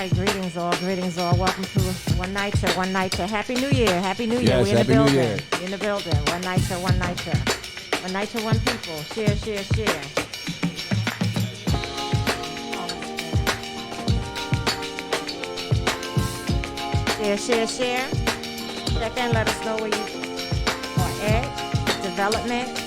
right. Greetings all. Welcome to One Night Show. Happy New Year. Yes, We're in the Happy New building. Year. We're in the building. One Night Show. One Night Show, one people. Share. Share. Check in. Let us know where you are at. Development.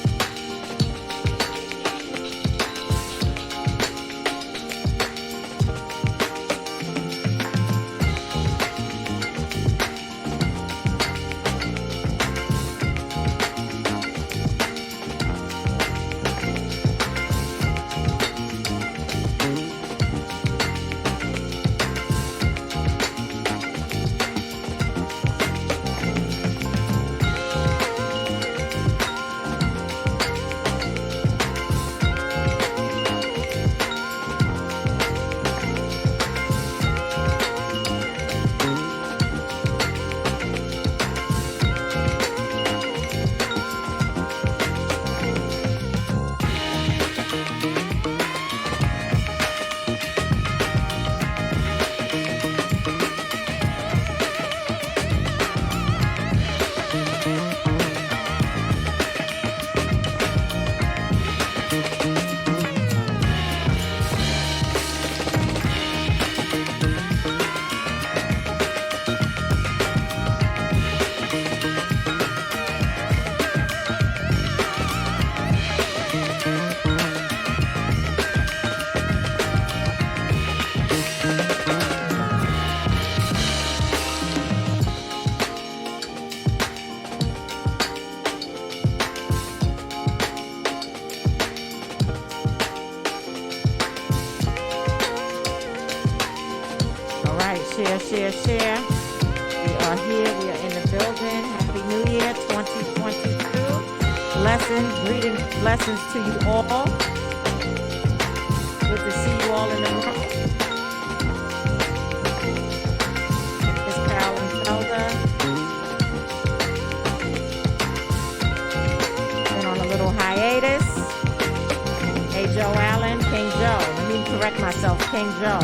Share. We are here. We are in the building. Happy New Year 2022. Blessings to you all. Good to see you all in the room. Miss Carolyn Felder. Been on a little hiatus. Hey, Joe Allen. King Joe. Let me correct myself. King Joe.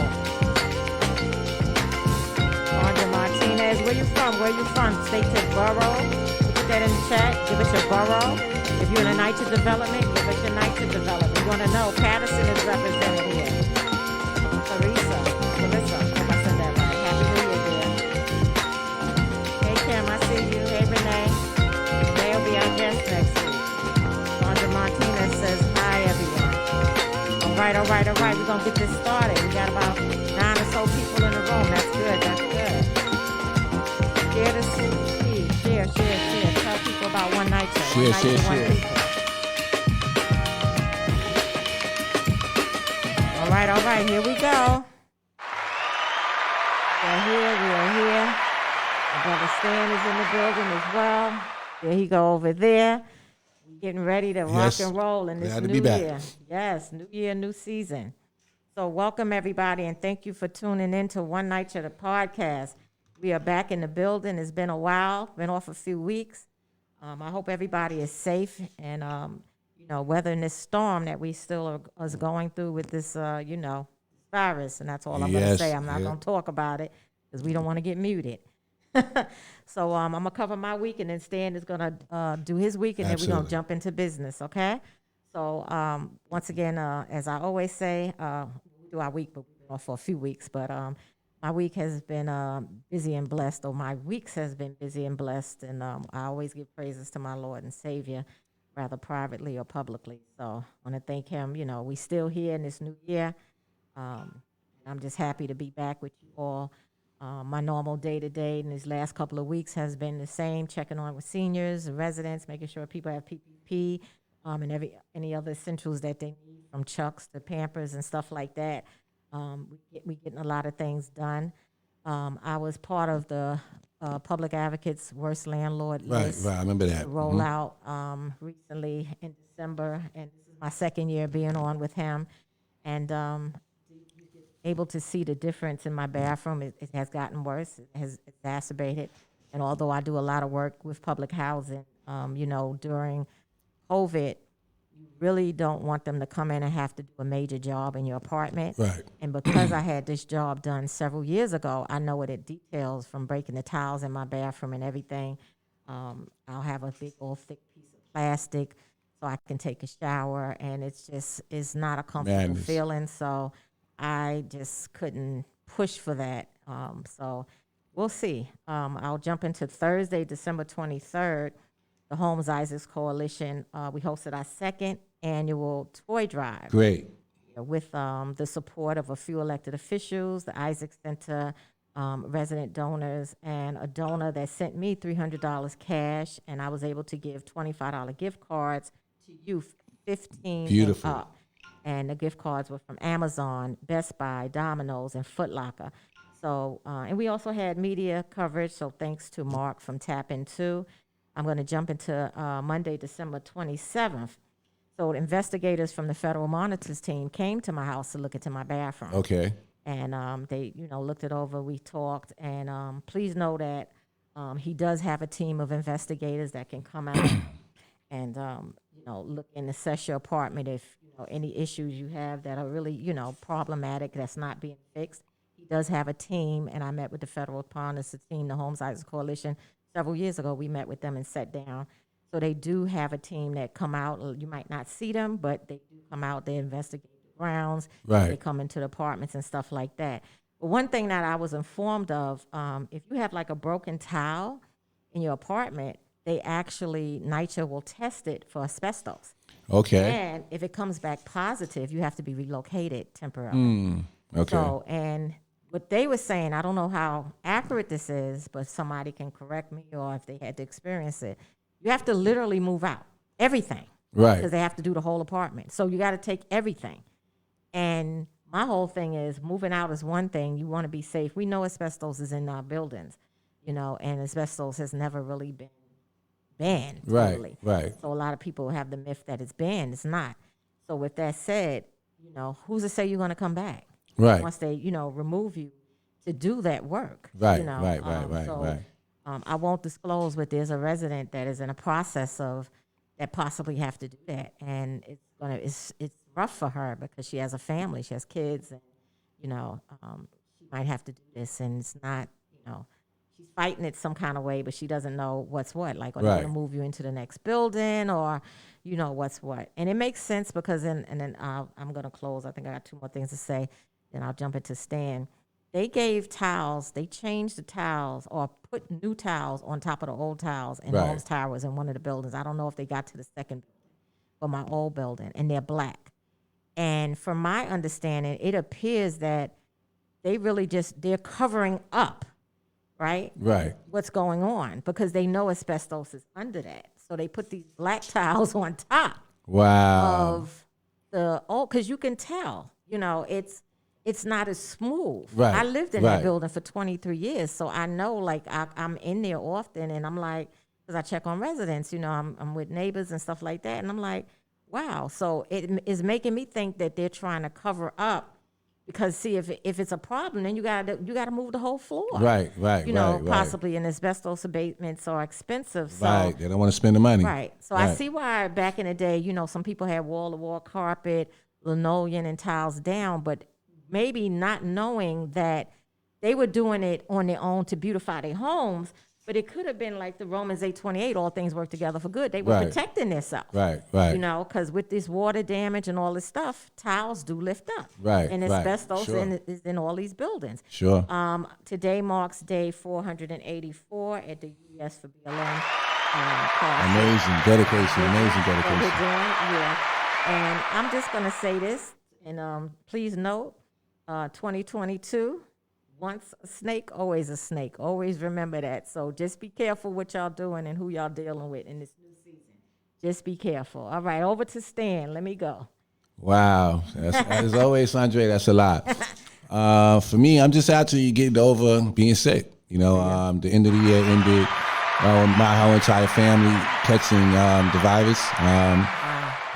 Where you from? State your borough. Put that in the chat. Give us your borough. If you're in a night to development, give us your night to development. We want to know. Patterson is represented here. Melissa. Hope I said that right. Happy New Year, dear. Hey, Kim, I see you. Hey, Renee. Renee will be our guest next week. Sandra Martinez says, hi, everyone. All right. We're going to get this started. We got about 9 or so people in the room. That's good. Share. Tell people about One Night Show. Share. All right. Here we go. We are here. My brother Stan is in the building as well. There he go over there. We're getting ready to rock and roll in this new year. Yes, new year, new season. So welcome, everybody, and thank you for tuning in to One Night Show, the podcast. We are back in the building. It's been a while, been off a few weeks. I hope everybody is safe and, weathering this storm that we still are going through with this, virus. And that's all I'm going to say. I'm not going to talk about it because we don't want to get muted. So I'm going to cover my week, and then Stan is going to do his week, and then we're going to jump into business, okay? So once again, as I always say, we do our week, but we've been off for a few weeks. But my week has been busy and blessed, or my weeks has been busy and blessed, and I always give praises to my Lord and Savior, rather privately or publicly. So I want to thank him. We still here in this new year. I'm just happy to be back with you all. My normal day-to-day in these last couple of weeks has been the same, checking on with seniors and residents, making sure people have PPP and any other essentials that they need, from Chucks to Pampers and stuff like that. We getting a lot of things done. I was part of the Public Advocate's Worst Landlord list. Right, I remember that. Roll out recently in December, and this is my second year being on with him. And able to see the difference in my bathroom. It has gotten worse. It has exacerbated. And although I do a lot of work with public housing, during COVID, you really don't want them to come in and have to do a major job in your apartment. Right. And because I had this job done several years ago, I know what it details, from breaking the tiles in my bathroom and everything. I'll have a big old thick piece of plastic so I can take a shower, and it's not a comfortable feeling. So I just couldn't push for that. So we'll see. I'll jump into Thursday, December 23rd. The Holmes Isaacs Coalition, we hosted our second annual toy drive. Great. With the support of a few elected officials, the Isaacs Center, resident donors, and a donor that sent me $300 cash, and I was able to give $25 gift cards to youth 15 Beautiful. and up. And the gift cards were from Amazon, Best Buy, Domino's, and Foot Locker. So, and we also had media coverage, so thanks to Mark from Tap In 2. I'm going to jump into Monday, December 27th. So investigators from the Federal Monitors team came to my house to look into my bathroom. Okay. And they, looked it over. We talked. And please know that he does have a team of investigators that can come out and, look and assess your apartment if, any issues you have that are really, problematic, that's not being fixed. He does have a team, and I met with the Federal Monitors team, the Holmes Isaacs Coalition. Several years ago, we met with them and sat down. So they do have a team that come out. You might not see them, but they do come out. They investigate the grounds. Right. They come into the apartments and stuff like that. But one thing that I was informed of, if you have like a broken tile in your apartment, they actually, NYCHA will test it for asbestos. Okay. And if it comes back positive, you have to be relocated temporarily. Okay. So, and what they were saying, I don't know how accurate this is, but somebody can correct me, or if they had to experience it. You have to literally move out, everything. Right. Because they have to do the whole apartment. So you got to take everything. And my whole thing is, moving out is one thing. You want to be safe. We know asbestos is in our buildings, and asbestos has never really been banned. Totally. Right. So a lot of people have the myth that it's banned. It's not. So with that said, who's to say you're going to come back? Right. Once they, remove you to do that work. Right. Right. I won't disclose, but there's a resident that is in a process of that possibly have to do that, and it's rough for her because she has a family, she has kids, and she might have to do this, and it's not, she's fighting it some kind of way, but she doesn't know what's what. Like, are they going to move you into the next building, or what's what? And it makes sense because then I'm going to close. I think I got two more things to say. Then I'll jump into Stan. They gave towels. They changed the towels or put new towels on top of the old towels in Holmes Towers in one of the buildings. I don't know if they got to the second building, but my old building, and they're black. And from my understanding, it appears that they really they're covering up, right? Right. What's going on, because they know asbestos is under that. So they put these black towels on top of the old, because you can tell, it's not as smooth. Right. I lived in that building for 23 years, so I know, like, I'm in there often, and I'm like, because I check on residents, I'm with neighbors and stuff like that, and I'm like, wow. So it is making me think that they're trying to cover up, because see, if it's a problem, then you gotta move the whole floor. Right. Possibly, and asbestos abatements are expensive. So, right. They don't want to spend the money. Right. So I see why back in the day, some people had wall-to-wall carpet, linoleum, and tiles down, but maybe not knowing that they were doing it on their own to beautify their homes, but it could have been like the Romans 8:28, all things work together for good. They were protecting themselves. Right. Because with this water damage and all this stuff, tiles do lift up. Right. And asbestos is in all these buildings. Sure. Today marks day 484 at the U.S. for BLM. Amazing dedication. Yeah. And I'm just going to say this, and please note, 2022, once a snake, always a snake. Always remember that. So just be careful what y'all doing and who y'all dealing with in this new season. Just be careful. All right, over to Stan. Let me go. Wow. As always, Saundrea, that's a lot. For me, I'm just actually getting over being sick. The end of the year ended. My whole entire family catching the virus.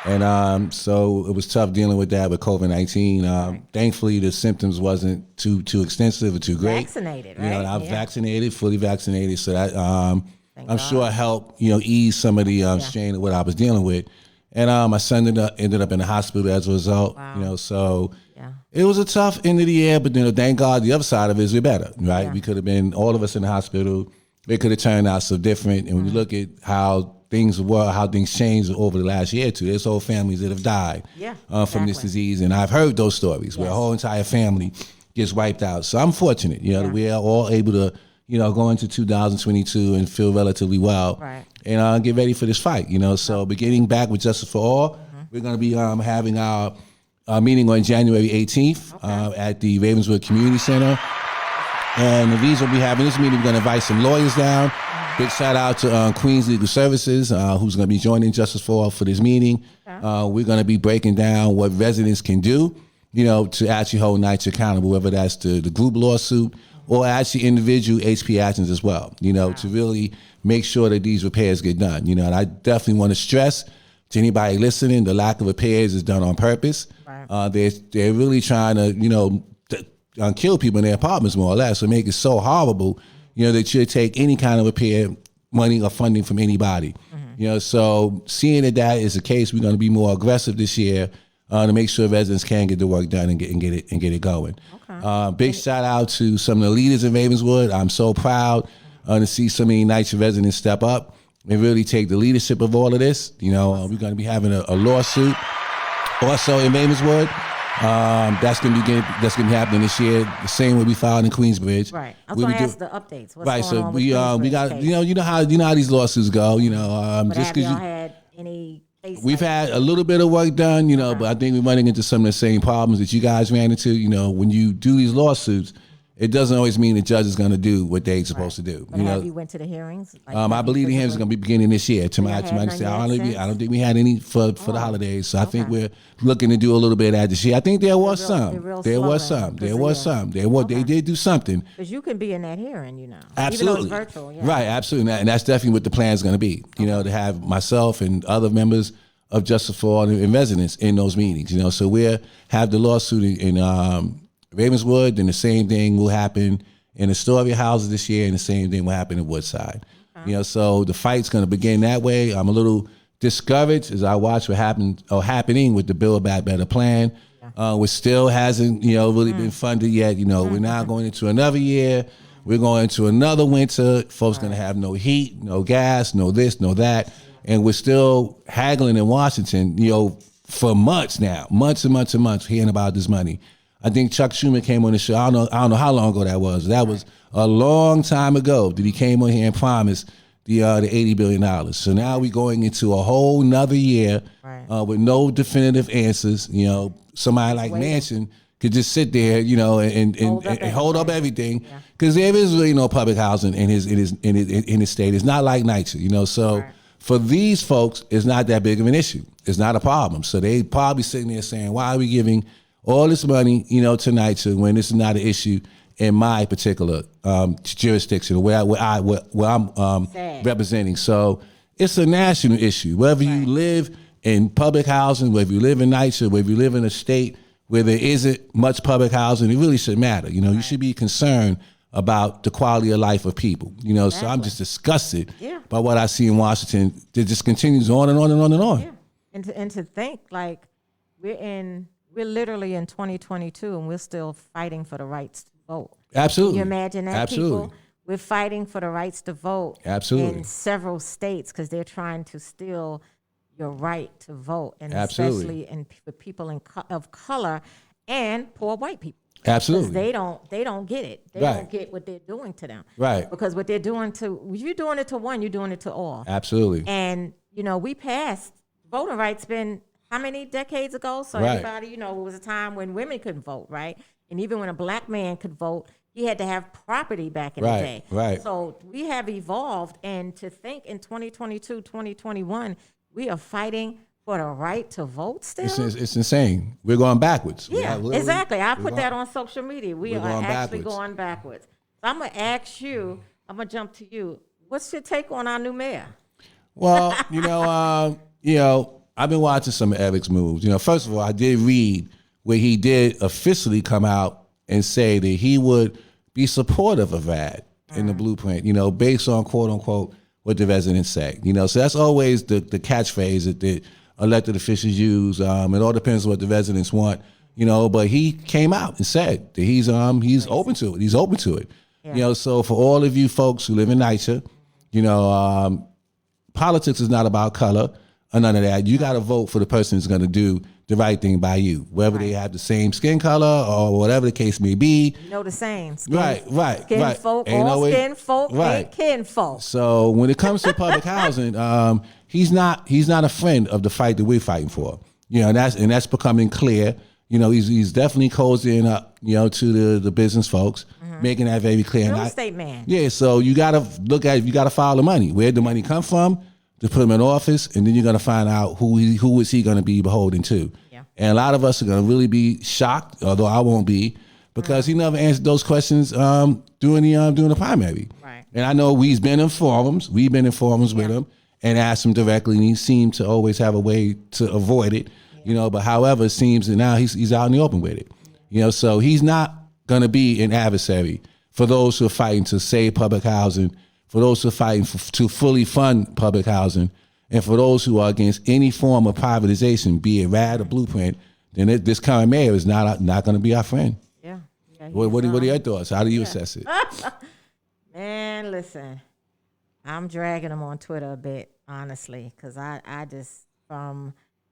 And so it was tough dealing with that with COVID-19. Thankfully, the symptoms wasn't too extensive or too great. Vaccinated, right? I was vaccinated, fully vaccinated, so that I'm sure helped ease some of the strain of what I was dealing with. And my son ended up in the hospital as a result. Wow. You know, so it was a tough end of the year, but thank God the other side of it is we're better, right? Yeah. We could have been all of us in the hospital. It could have turned out so different. And when you look at how things were, how things changed over the last year or two, there's whole families that have died from this disease. And I've heard those stories where a whole entire family gets wiped out. So I'm fortunate, that we are all able to, go into 2022 and feel relatively well and get ready for this fight, So beginning back with Justice for All, we're going to be having our meeting on January 18th at the Ravenswood Community Center. And the reason we're having this meeting, we're going to invite some lawyers down. Big shout out to Queens Legal Services, who's going to be joining Justice for All for this meeting. We're going to be breaking down what residents can do, to actually hold NYCHA accountable, whether that's the group lawsuit or actually individual HP actions as well, to really make sure that these repairs get done. And I definitely want to stress to anybody listening, the lack of repairs is done on purpose. They're really trying to, kill people in their apartments more or less, or make it so horrible, that you'll take any kind of repair money or funding from anybody. So seeing that is the case, we're going to be more aggressive this year to make sure residents can get the work done and get it going. Big shout out to some of the leaders in Ravenswood. I'm so proud to see so many NYCHA residents step up and really take the leadership of all of this. We're going to be having a lawsuit also in Ravenswood. That's gonna be happening this year. The same way we filed in Queensbridge. Right. I was gonna ask the updates. What's right. going So on we with got case? you know how these lawsuits go. But just have y'all because had any? we've had a little bit of work done, but I think we're running into some of the same problems that you guys ran into. When you do these lawsuits, it doesn't always mean the judge is going to do what they're supposed to do. But have you went to the hearings? I believe the hearings are going to be beginning this year. To my understanding, I don't think we had any for the holidays. So I think we're looking to do a little bit of that this year. I think there was some. There was some. They did do something. Because you can be in that hearing, Absolutely. Even though it's virtual. Yeah. Right, absolutely. And that's definitely what the plan is going to be, to have myself and other members of Justice for All and residents in those meetings, So we'll have the lawsuit in Ravenswood, then the same thing will happen in Astoria houses this year, and the same thing will happen in Woodside. So the fight's going to begin that way. I'm a little discouraged as I watch what happening with the Build Back Better plan, which still hasn't, really been funded yet. We're now going into another year. We're going into another winter. Folks going to have no heat, no gas, no this, no that, and we're still haggling in Washington, for months now, months and months and months, hearing about this money. I think Chuck Schumer came on the show. I don't know how long ago that was. That was a long time ago that he came on here and promised the $80 billion. So now we're going into a whole nother year with no definitive answers. Somebody like Manchin could just sit there, and hold up everything, because there is really no public housing in his state. It's not like NYCHA, So for these folks, it's not that big of an issue. It's not a problem. So they probably sitting there saying, why are we giving all this money, tonight, when this is not an issue in my particular jurisdiction, where I'm representing. So it's a national issue. Whether you live in public housing, whether you live in NYCHA, whether you live in a state where there isn't much public housing, it really should matter. You should be concerned about the quality of life of people. So I'm just disgusted by what I see in Washington. It just continues on and on and on and on. Yeah. And to think we're literally in 2022 and we're still fighting for the rights to vote. Absolutely. Can you imagine that, Absolutely. people? We're fighting for the rights to vote Absolutely. in several states because they're trying to steal your right to vote, and Absolutely. especially for people of color and poor white people. Absolutely. They don't get it. They don't get what they're doing to them. Right. Because what they're doing you're doing it to one, you're doing it to all. Absolutely. And, we passed voting rights been how many decades ago? So everybody, it was a time when women couldn't vote, right? And even when a black man could vote, he had to have property back in the day. Right. So we have evolved, and to think in 2022, 2021, we are fighting for the right to vote still? It's insane. We're going backwards. Yeah, exactly. I put that on social media. We are actually going backwards. So I'm going to ask you, I'm going to jump to you. What's your take on our new mayor? Well, I've been watching some of Eric's moves. First of all, I did read where he did officially come out and say that he would be supportive of RAD in the blueprint, based on quote unquote what the residents say. So that's always the catchphrase that elected officials use. It all depends on what the residents want, but he came out and said that he's open to it. He's open to it. Yeah. So for all of you folks who live in NYCHA, politics is not about color or none of that. You got to vote for the person who's going to do the right thing by you, whether they have the same skin color or whatever the case may be. The same. Right. Skin folk, all skin folk, ain't kin folk. So when it comes to public housing, he's not a friend of the fight that we're fighting for. And that's becoming clear. He's definitely cozying up, to the business folks, making that very clear. Real estate man. Yeah, so you got to you got to follow the money. Where'd the money come from? To put him in office, and then you're going to find out who is he going to be beholden to. Yeah. And a lot of us are going to really be shocked, although I won't be, because he never answered those questions during the primary. Right. And I know we've been in forums with him and asked him directly, and he seemed to always have a way to avoid it. But however, it seems that now he's out in the open with it. So he's not going to be an adversary for those who are fighting to save public housing, for those who are fighting to fully fund public housing, and for those who are against any form of privatization, be it RAD or Blueprint, then this current mayor is not going to be our friend. Yeah. What are your thoughts? How do you assess it? Man, listen, I'm dragging him on Twitter a bit, honestly, because I just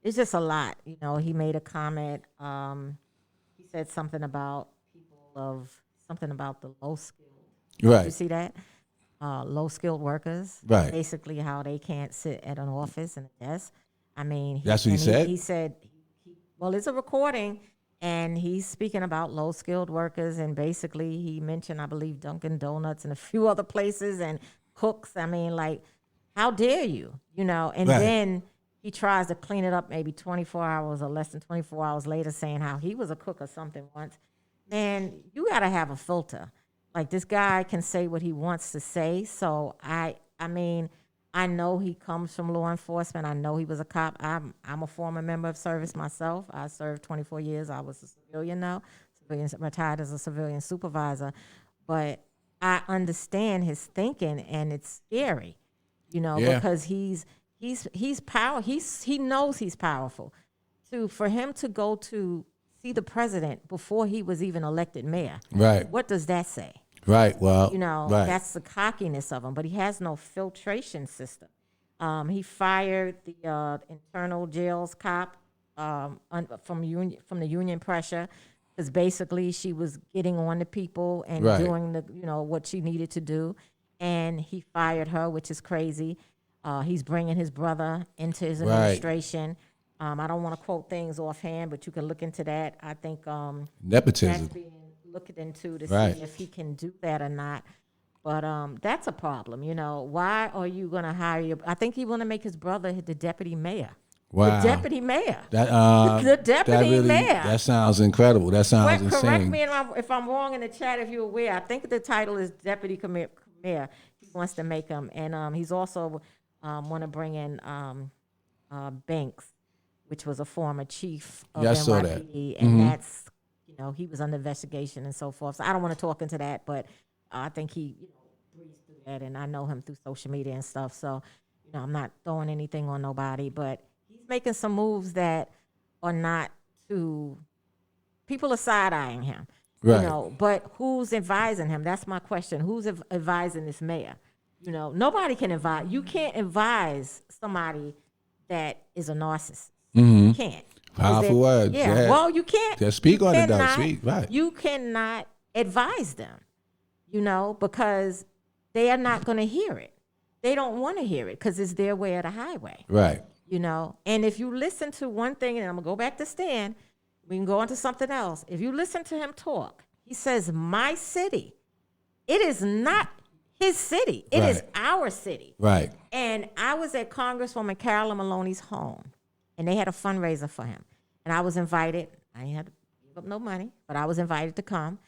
it's just a lot. He made a comment. He said something about the low skilled. Right. You see that? Low-skilled workers, right? Basically, how they can't sit at an office and a desk. I mean, that's what he said. He said, well, it's a recording, and he's speaking about low-skilled workers, and basically, he mentioned, I believe, Dunkin' Donuts and a few other places and cooks. I mean, like, how dare you? And right. Then he tries to clean it up maybe 24 hours or less than 24 hours later, saying how he was a cook or something once. Man, you got to have a filter. Like, this guy can say what he wants to say. So I mean, I know he comes from law enforcement. I know he was a cop. I'm a former member of service myself. I served 24 years. I was a civilian now. Retired as a civilian supervisor. But I understand his thinking, and it's scary, because he knows he's powerful. For him to go to see the president before he was even elected mayor. Right. What does that say? Right. Well, right. That's the cockiness of him, but he has no filtration system. He fired the internal jails cop from the union pressure, because basically she was getting on to people and right. doing what she needed to do, and he fired her, which is crazy. He's bringing his brother into his administration. Right. I don't want to quote things offhand, but you can look into that. I think nepotism. Looked into to right. see if he can do that or not. But that's a problem, Why are you going to hire I think he want to make his brother the deputy mayor. Wow. The deputy mayor. The deputy mayor. That sounds incredible. That sounds insane. Correct me if I'm wrong in the chat, if you're aware. I think the title is deputy mayor. He wants to make him. And he's also want to bring in Banks, which was a former chief of NYPD. And that's, he was under investigation and so forth. So I don't want to talk into that, but I think he breezed through that, and I know him through social media and stuff. So, I'm not throwing anything on nobody, but he's making some moves that are not too. People are side-eyeing him, right. But who's advising him? That's my question. Who's advising this mayor? Nobody can advise. You can't advise somebody that is a narcissist. You can't. Powerful words. Yeah. Well, you can't. Just speak on it, though. Speak. Right. You cannot advise them, because they are not going to hear it. They don't want to hear it because it's their way or the highway. Right. And if you listen to one thing, and I'm going to go back to Stan, we can go on to something else. If you listen to him talk, he says, my city. It is not his city. It is our city. Right. And I was at Congresswoman Carolyn Maloney's home, and they had a fundraiser for him. And I was invited. I ain't had to give up no money, but I was invited to come.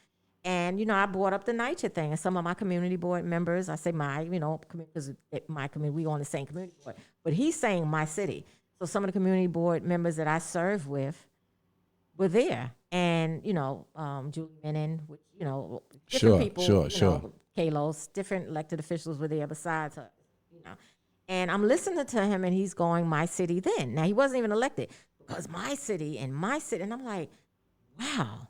And, I brought up the NYCHA thing. And some of my community board members, I say because my community, we on the same community board. But he's saying my city. So some of the community board members that I serve with were there. And, Julie Menon, different people. Sure. Kalos, different elected officials were there besides her, And I'm listening to him, and he's going, my city then. Now, he wasn't even elected. Because my city. And I'm like, wow,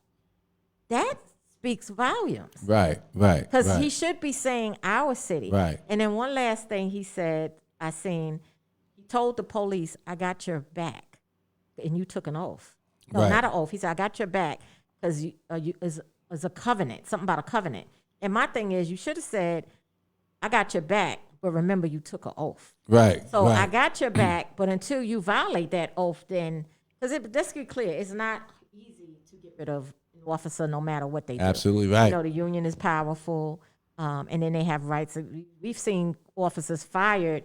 that speaks volumes. Right. Because he should be saying our city. Right. And then one last thing he said, he told the police, I got your back. And you took an oath. No, not an oath. He said, I got your back because is a covenant, something about a covenant. And my thing is, you should have said, I got your back, but remember you took an oath. Right. So I got your back, but until you violate that oath, then, because let's get clear, it's not easy to get rid of an officer no matter what they do. Absolutely right. You know, the union is powerful, and then they have rights. We've seen officers fired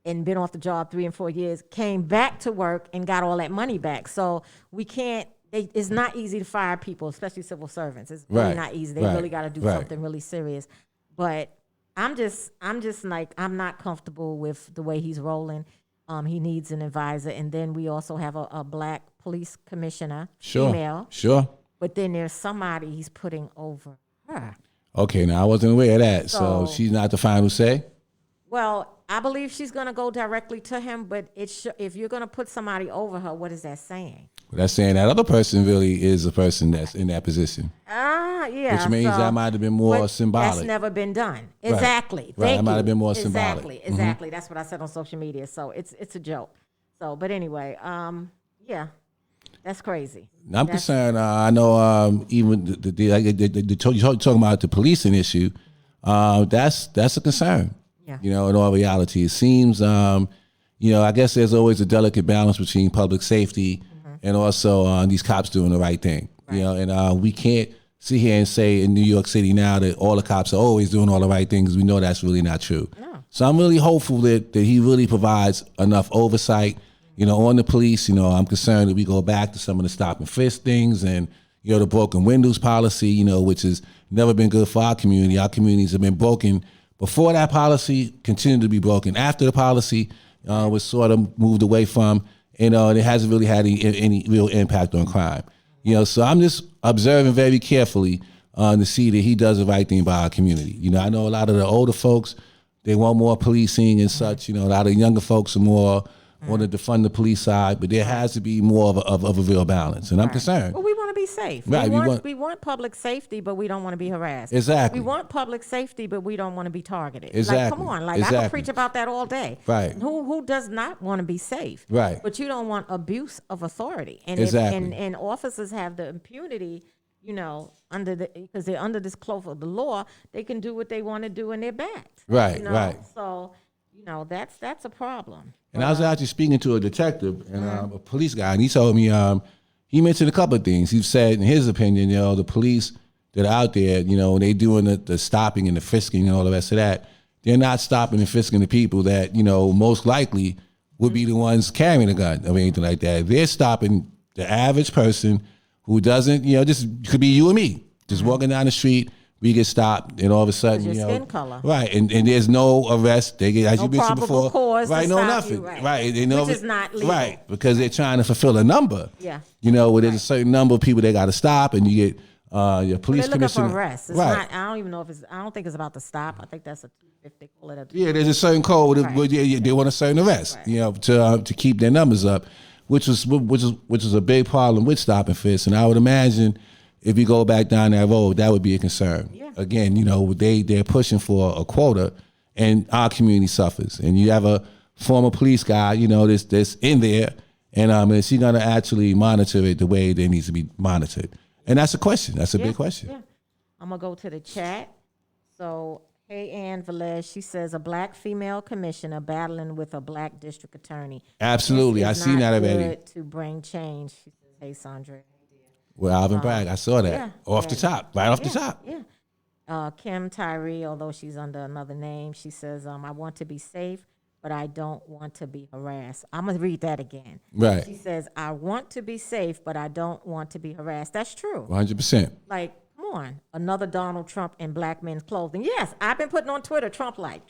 and been off the job 3 and 4 years, came back to work and got all that money back. So we can't, it's not easy to fire people, especially civil servants. It's really not easy. They really got to do something really serious. But I'm just like, I'm not comfortable with the way he's rolling. He needs an advisor. And then we also have a black police commissioner, female. Sure. But then there's somebody he's putting over her. Okay, now I wasn't aware of that. So she's not the final say? Well, I believe she's going to go directly to him, but if you're going to put somebody over her, what is that saying? Well, that's saying that other person really is the person that's in that position. Yeah. Which means that might have been more symbolic. That's never been done. Exactly. Right. That might have been more symbolic. symbolic. Exactly. That's what I said on social media. So it's a joke. So, but anyway, yeah, that's crazy. I'm concerned. I know even you're talking about the policing issue. That's a concern. Yeah. You know, in all reality, it seems, I guess there's always a delicate balance between public safety and also these cops doing the right thing. Right. You know, and we can't sit here and say in New York City now that all the cops are always doing all the right things. We know that's really not true. No. So I'm really hopeful that he really provides enough oversight, on the police. I'm concerned that we go back to some of the stop and frisk things and, the broken windows policy, which has never been good for our community. Our communities have been broken before that policy, continued to be broken after the policy was sort of moved away from, and it hasn't really had any real impact on crime. So I'm just observing very carefully to see that he does the right thing by our community. I know a lot of the older folks, they want more policing and such. A lot of younger folks are more on the defund the police side, but there has to be more of a real balance, and I'm concerned. Well, we want to be safe. Right, we want public safety, but we don't want to be harassed. Exactly. We want public safety, but we don't want to be targeted. Exactly. Like, come on, I can preach about that all day. Right. Who does not want to be safe? Right. But you don't want abuse of authority. And exactly. And officers have the impunity, because they're under this cloak of the law, they can do what they want to do and they're backed. Right. Right. So, that's a problem. And I was actually speaking to a detective and a police guy, and he told me he mentioned a couple of things. He said, in his opinion, the police that are out there, when they doing the stopping and the frisking and all the rest of that, they're not stopping and frisking the people that most likely would be the ones carrying a gun or anything like that. They're stopping the average person who doesn't, this could be you and me, just walking down the street. We get stopped, and all of a sudden, your skin color, right? And there's no arrest. They get, as no you mentioned before, cause right? No nothing, you, right? Which is not legal, right? Because they're trying to fulfill a number. Yeah, where there's a certain number of people they got to stop, and you get your police commissioner. For arrest. It's right? Not, I don't even know if it's. I don't think it's about the stop. I think that's if they call it a. Yeah, there's a certain code where they want a certain arrest, to keep their numbers up, which is a big problem with stop and frisk. And I would imagine if you go back down that road, that would be a concern. Yeah. Again, they're pushing for a quota, and our community suffers. And you have a former police guy, that's in there, and is he going to actually monitor it the way it needs to be monitored? And that's a question. That's a big question. Yeah. I'm gonna go to the chat. So, hey, Ann Velez, she says a black female commissioner battling with a black district attorney. Absolutely, I seen that already. Good to bring change. She says, hey, Saundrea. Well, Alvin Bragg, I saw that off the top, right off the top. Yeah. Kim Tyree, although she's under another name, she says, I want to be safe, but I don't want to be harassed. I'm going to read that again. Right. She says, I want to be safe, but I don't want to be harassed. That's true. 100%. Like, come on. Another Donald Trump in black men's clothing. Yes, I've been putting on Twitter, Trump-like.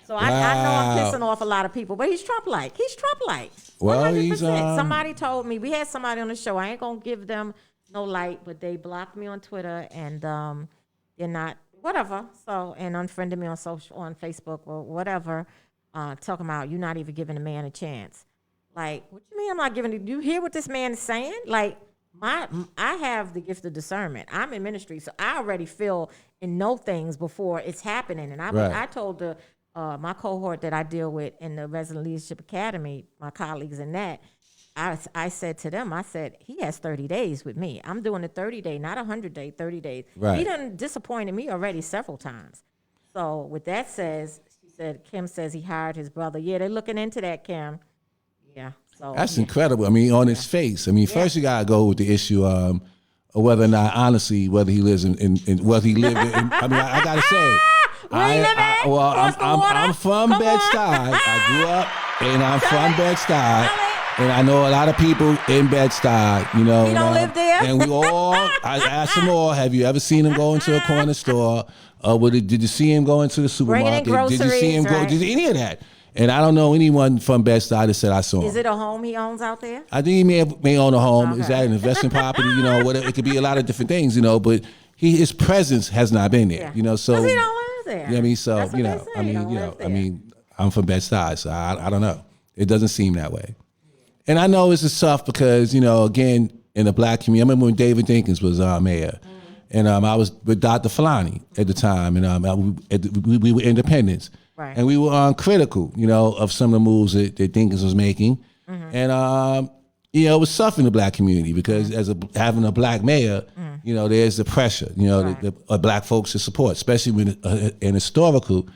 So I know I'm pissing off a lot of people, but he's Trump-like. Well, 100%. Somebody told me, we had somebody on the show, I ain't going to give them no light, but they blocked me on Twitter and they're not, whatever. So, and unfriended me on Facebook or whatever. talking about you're not even giving a man a chance. Like, what you mean I'm not giving? Do you hear what this man is saying? Like, I have the gift of discernment. I'm in ministry, so I already feel and know things before it's happening. And I told my cohort that I deal with in the Resident Leadership Academy, my colleagues in that, I said to them, I said, he has 30 days with me. I'm doing a 30-day, not a 100-day, 30 days. Right. He done disappointed me already several times. So with that says, she said, Kim says he hired his brother. Yeah, they're looking into that, Kim. Yeah. So that's incredible. I mean, on his face. I mean, first you gotta go with the issue of whether or not, honestly, whether he lives in whether he lived in. I mean, I gotta say, I'm from Bed-Stuy. I grew up, and I'm from Bed-Stuy, and I know a lot of people in Bed-Stuy. You know, you don't live there, and we all. I asked them all, have you ever seen him go into a corner store? Did you see him go into the supermarket? Did you see him go? Did any of that? And I don't know anyone from Bed-Stuy that said I saw him. Is it a home he owns out there? I think he may own a home. Okay. Is that an investment property? You know, whatever. It could be a lot of different things, you know, but his presence has not been there, you know, so. Because he don't live there. You know what I mean? So, you know, I'm from Bed-Stuy, so I don't know. It doesn't seem that way. And I know it's tough because, you know, again, in the black community, I remember when David Dinkins was mayor. And I was with Dr. Fulani at the time, and we were independents. Right. And we were critical, you know, of some of the moves that Dinkins was making. And, you know, it was tough in the black community because having a black mayor, you know, there's the pressure, you know, the black folks to support, especially when an historical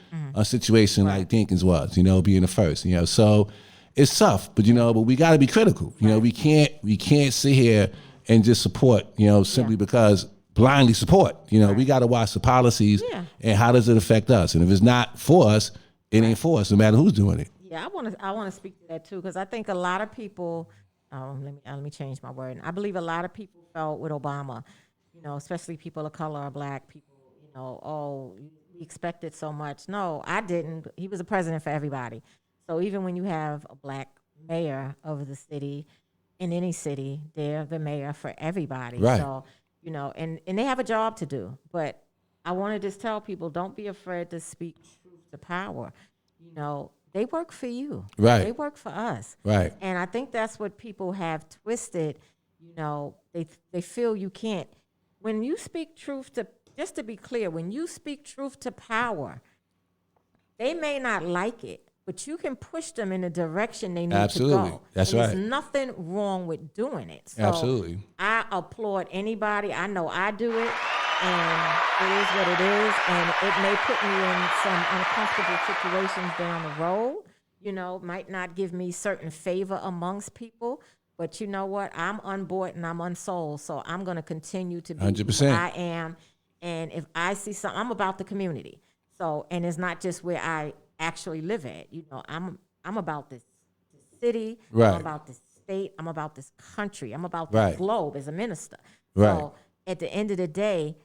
situation like Dinkins was, you know, being the first, you know. So it's tough, but, you know, but we got to be critical. You know, we can't sit here and just support, you know, simply because blindly support. You know, we got to watch the policies and how does it affect us. And if it's not for us, it ain't for us, no matter who's doing it. Yeah, I want to speak to that too, because I think a lot of people. Let me change my word. I believe a lot of people felt with Obama, you know, especially people of color or black people. You know, oh, we expected so much. No, I didn't. He was a president for everybody. So even when you have a black mayor of the city, in any city, they're the mayor for everybody. Right. So. You know, and they have a job to do. But I want to just tell people, don't be afraid to speak truth to power. You know, they work for you. Right. They work for us. Right. And I think that's what people have twisted. You know, they feel you can't. When you speak truth to, just to be clear, when you speak truth to power, they may not like it, but you can push them in the direction they need to go. That's and right. There's nothing wrong with doing it. So Absolutely. I applaud anybody. I know I do it, and it is what it is. And it may put me in some uncomfortable situations down the road. You know, might not give me certain favor amongst people. But you know what? I'm unbought and I'm unsold. So I'm going to continue to be 100%. who I am. And if I see something, I'm about the community. So, and it's not just where I actually live at. You know, I'm about this city. Right. I'm about this state. I'm about this country. I'm about Right. the globe as a minister. Right. So at the end of the day,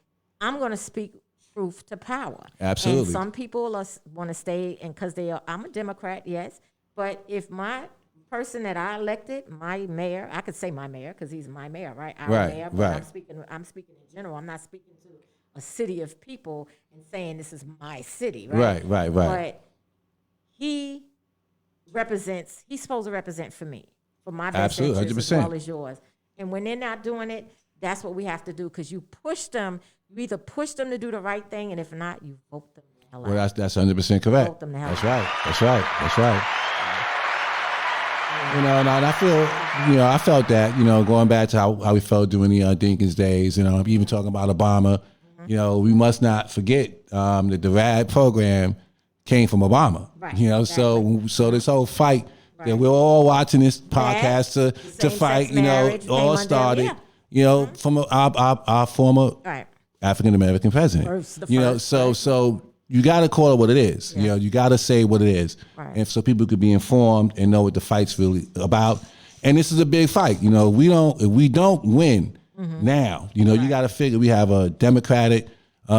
I'm going to speak truth to power. Absolutely. And some people want to stay, and because I'm a Democrat, yes. But if my person that I elected, my mayor, I could say my mayor because he's my mayor, right? Our Right, mayor, but right. I'm speaking in general. I'm not speaking to a city of people and saying this is my city, right? Right. But he's supposed to represent for me, for my best Absolutely, interest 100%. as well as yours. And when they're not doing it, that's what we have to do, because you push them. You either push them to do the right thing, and if not, you vote them the hell out. Well, that's 100% correct. Vote them the hell That's out. right. That's right. You know, and I feel, you know, I felt that, you know, going back to how we felt during the Dinkins days, you know, even talking about Obama, you know, we must not forget that the RAD program came from Obama. Right, You know, exactly. so this whole fight that Right. we're all watching this podcast to same-sex fight, you know, marriage all came under- started, yeah. you know, from our former Right. African American president. The You know, first, so right. so you got to call it what it is. Yeah. You know, you got to say what it is, Right. and so people could be informed and know what the fight's really about. And this is a big fight. You know, if we don't win now, you know, you got to figure we have a Democratic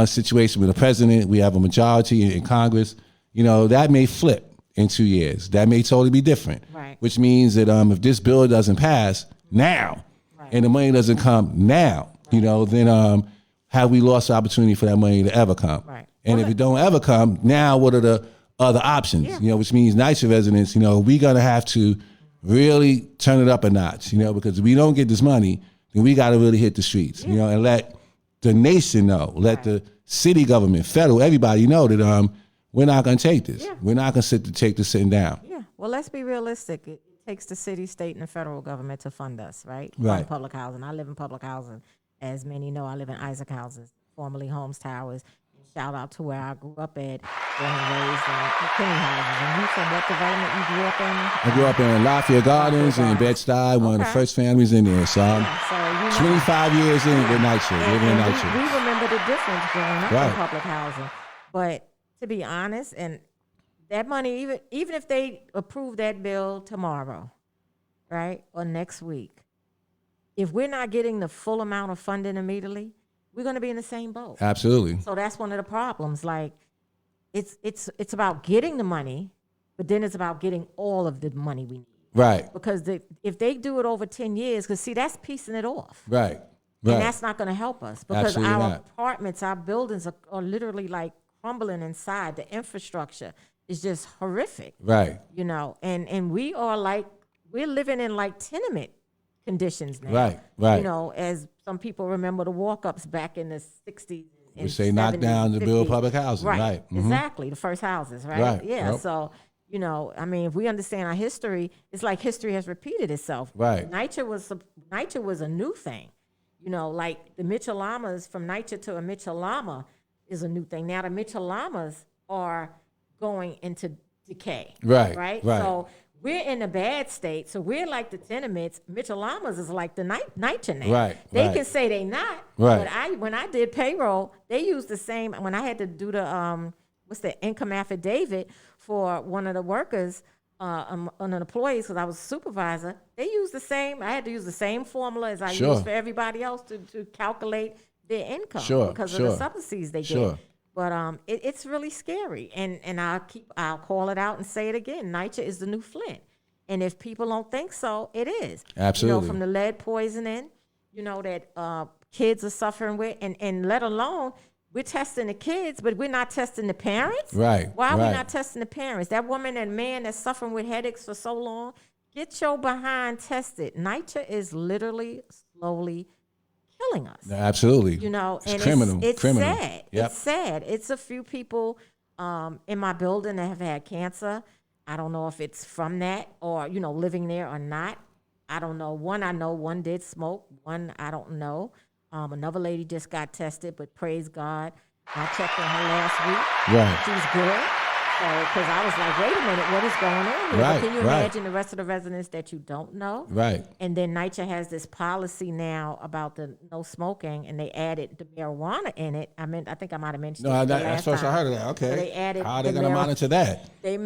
situation with a president. We have a majority in Congress. You know, that may flip in 2 years. That may totally be different. Right. Which means that if this bill doesn't pass now, and the money doesn't come now, you know, then have we lost the opportunity for that money to ever come? Right. And if it don't ever come, now what are the other options, which means NYCHA residents, we're going to have to really turn it up a notch, because if we don't get this money, then we got to really hit the streets, and let the nation know, let the city government, federal, everybody know that we're not going to take this. We're not going to take this sitting down. Yeah. Well, let's be realistic. It takes the city, state, and the federal government to fund us, right? Right. Fund public housing. I live in public housing. As many know, I live in Isaac Houses, formerly Holmes Towers. Shout out to where I grew up at, born and raised in McKinney houses. And you, from what development you grew up in? I grew up in Lafayette Gardens and Bed-Stuy, one of the first families in there. So I'm 25 years in with NYCHA, living in NYCHA. We remember the difference growing up in public housing. But to be honest, and that money, even if they approve that bill tomorrow, right, or next week, if we're not getting the full amount of funding immediately, we're going to be in the same boat. Absolutely. So that's one of the problems. Like, it's about getting the money, but then it's about getting all of the money we need. Right. Because if they do it over 10 years, because see, that's piecing it off. Right. And that's not going to help us because Absolutely our not. apartments, our buildings are literally like crumbling inside. The infrastructure is just horrific. Right. And we are like, we're living in like tenement conditions now. Right, right. As some people remember the walk-ups back in the 60s. We say knock down to build public housing. Right. Mm-hmm. Exactly. The first houses, right? Right. Yeah. Yep. So, if we understand our history, it's like history has repeated itself. Right. NYCHA was a new thing. Like the Mitchell-Lamas, from NYCHA to a Mitchell-Lama is a new thing. Now the Mitchell-Lamas are going into decay. Right. So we're in a bad state. So we're like the tenements. Mitchell-Lamas is like the NYCHA now. Right. They can say they not. Right. But when I did payroll, they used the same. When I had to do the income affidavit for one of the workers, on an employees, because I was a supervisor, they used the same. I had to use the same formula as I used for everybody else to calculate their income because of the subsidies they get. But it's really scary, and I'll call it out and say it again. NYCHA is the new Flint, and if people don't think so, it is. Absolutely. From the lead poisoning, that kids are suffering with, and let alone we're testing the kids, but we're not testing the parents. Right. Why are we not testing the parents? That woman and man that's suffering with headaches for so long, get your behind tested. NYCHA is literally slowly killing us. Absolutely. It's and criminal. It's criminal. sad. Yep. It's sad. It's a few people in my building that have had cancer. I don't know if it's from that or, living there or not. I don't know. One I know, one did smoke. One I don't know. Another lady just got tested, but praise God, I checked on her last week. Right. She's good. So, because I was like, wait a minute, what is going on here? Right, But can you imagine the rest of the residents that you don't know? Right. And then NYCHA has this policy now about the no smoking, and they added the marijuana in it. I think I might have mentioned it that's first I heard of that. Okay. So they added how are they going to monitor that? They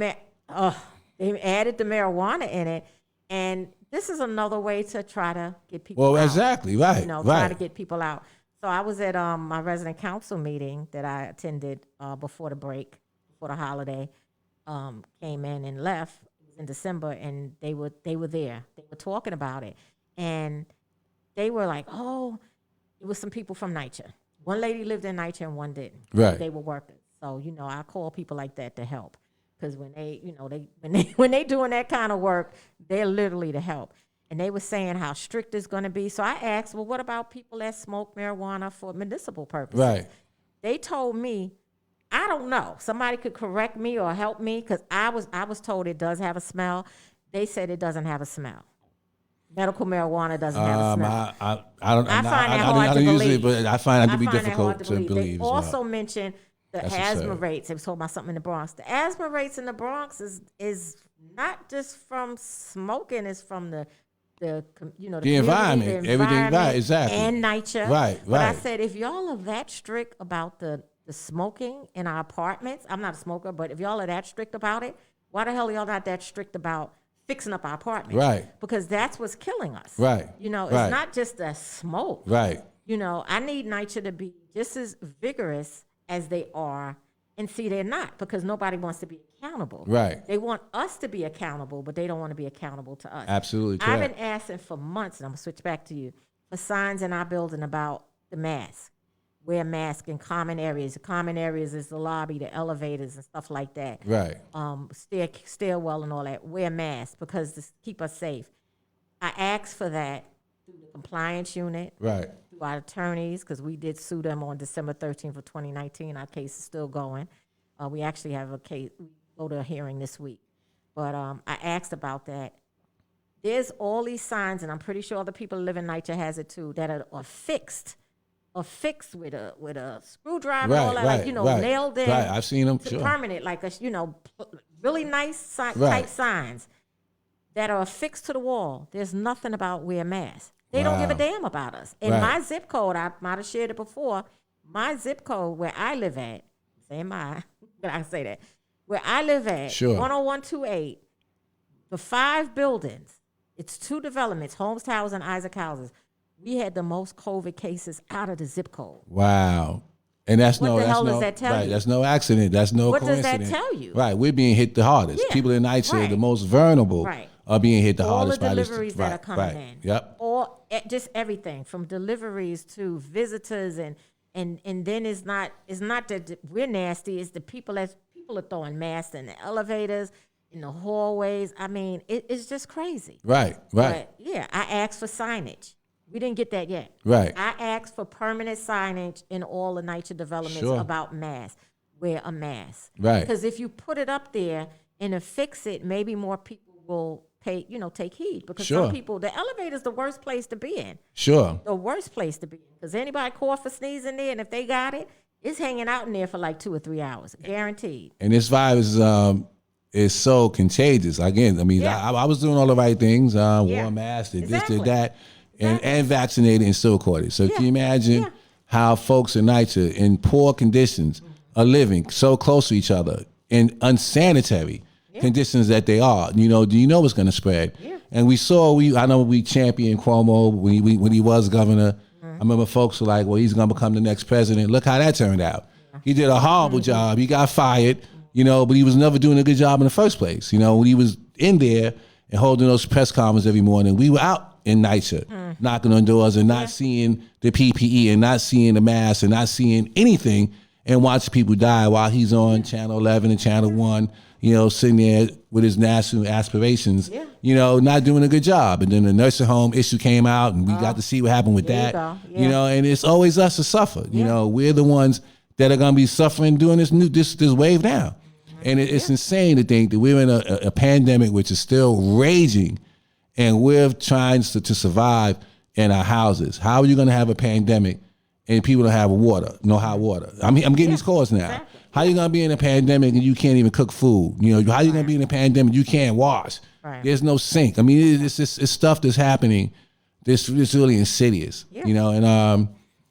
added the marijuana in it, and this is another way to try to get people out. Well, exactly, right. Try to get people out. So I was at my resident council meeting that I attended before the break, before the holiday, came in and left. It was in December, and they were there. They were talking about it, and they were like, "Oh, it was some people from NYCHA. One lady lived in NYCHA and one didn't. Right. They were workers. So I call people like that to help, because when they doing that kind of work, they're literally to help. And they were saying how strict it's going to be. So I asked, well, what about people that smoke marijuana for medicinal purposes? Right. They told me, I don't know. Somebody could correct me or help me, because I was told it does have a smell. They said it doesn't have a smell. Medical marijuana doesn't have a smell. I don't use it, but I find it to be difficult to believe. They also mentioned the asthma rates. They were talking about something in the Bronx. The asthma rates in the Bronx is not just from smoking; it's from the environment, everything, right? Exactly. And NYCHA, right. But I said, if y'all are that strict about the smoking in our apartments, I'm not a smoker, but if y'all are that strict about it, why the hell are y'all not that strict about fixing up our apartments? Right. Because that's what's killing us. Right. It's not just the smoke. Right. I need NYCHA to be just as vigorous as they are, and see, they're not, because nobody wants to be accountable. Right. They want us to be accountable, but they don't want to be accountable to us. Absolutely correct. I've been asking for months, and I'm going to switch back to you, for signs in our building about the mask. wear masks in common areas. The common areas is the lobby, the elevators, and stuff like that. Right. Stairwell and all that. Wear masks because to keep us safe. I asked for that through the compliance unit. Right. Through our attorneys, because we did sue them on December 13th of 2019. Our case is still going. We actually have a case. We go to a hearing this week. But I asked about that. There's all these signs, and I'm pretty sure other people who live in NYCHA has it too, that are fixed with a screwdriver and all that, like, nailed in. Right, I've seen them, sure. Permanent, like really nice type signs that are affixed to the wall. There's nothing about wear masks. They don't give a damn about us. In my zip code, I might have shared it before, my zip code where I live at, but I say that, where I live at, 10128, the 5 buildings, it's 2 developments, Holmes Towers and Isaac Houses. We had the most COVID cases out of the zip code. Wow. And that's what the hell does that tell you? That's no accident. That's no coincidence. What does that tell you? Right. We're being hit the hardest. Yeah. People in NYCHA are the most vulnerable are being hit the hardest. All the deliveries that are coming in. Yep. Or just everything from deliveries to visitors and then it's not that we're nasty. It's the people are throwing masks in the elevators, in the hallways. I mean, it's just crazy. Right. But yeah, I asked for signage. We didn't get that yet. Right. I asked for permanent signage in all the NYCHA developments about masks. Wear a mask. Right. Because if you put it up there and affix it, maybe more people will take heed. Because some people, the elevator's the worst place to be in. Sure. The worst place to be in. Because anybody cough or sneeze in there, and if they got it, it's hanging out in there for like 2 or 3 hours, guaranteed. And this virus is so contagious. Again, I mean, I was doing all the right things. Wore a mask, did this, did that. And vaccinated and still caught it. So can you imagine how folks in NYCHA in poor conditions are living so close to each other in unsanitary conditions that they are? Do you know it's going to spread? Yeah. And I know we championed Cuomo when he was governor. I remember folks were like, well, he's going to become the next president. Look how that turned out. He did a horrible job. He got fired, but he was never doing a good job in the first place. When he was in there and holding those press conferences every morning, we were out in NYCHA, knocking on doors and not seeing the PPE and not seeing the mask and not seeing anything, and watching people die while he's on Channel 11 and Channel 1, sitting there with his national aspirations, not doing a good job. And then the nursing home issue came out, and we got to see what happened with that. And it's always us to suffer. We're the ones that are going to be suffering during this wave now. And it's insane to think that we're in a pandemic which is still raging, and we're trying to survive in our houses. How are you going to have a pandemic and people don't have no hot water? I'm getting these calls now. Exactly. How are you going to be in a pandemic and you can't even cook food? How are you going to be in a pandemic you can't wash? Right. There's no sink. I mean, it's stuff that's happening. This really insidious. Yeah. And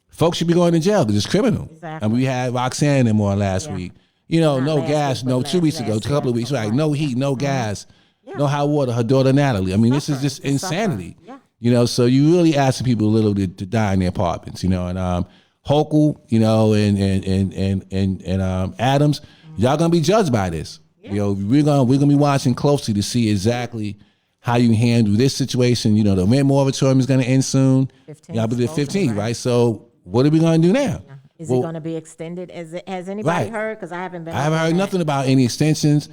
folks should be going to jail because it's criminal. Exactly. And we had Roxanne and more last week. No gas, 2 weeks ago, a couple of weeks, right? No heat, no gas. No hot water, her daughter Natalie. I mean, this is just insanity. So you really asking people a little to die in their apartments, and Hochul, and Adams, y'all gonna be judged by this. We're gonna be watching closely to see exactly how you handle this situation. The rent moratorium is gonna end soon. Y'all be the 15th, right? So what are we gonna do now? Is it gonna be extended? Has anybody heard? Because I haven't heard nothing about any extensions.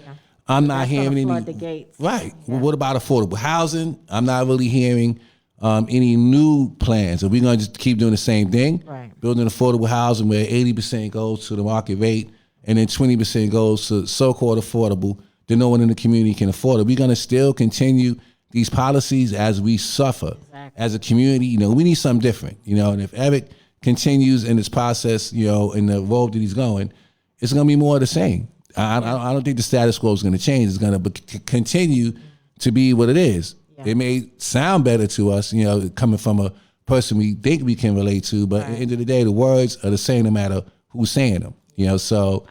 I'm not hearing any. The gates. Right. Yeah. Well, what about affordable housing? I'm not really hearing any new plans. Are we going to just keep doing the same thing? Right. Building affordable housing where 80% goes to the market rate and then 20% goes to so-called affordable that no one in the community can afford. Are we going to still continue these policies as we suffer as a community? We need something different. And if Eric continues in this process, in the role that he's going, it's going to be more of the same. I don't think the status quo is going to change. It's going to continue to be what it is. Yeah. It may sound better to us, coming from a person we think we can relate to, but at the end of the day, the words are the same no matter who's saying them. So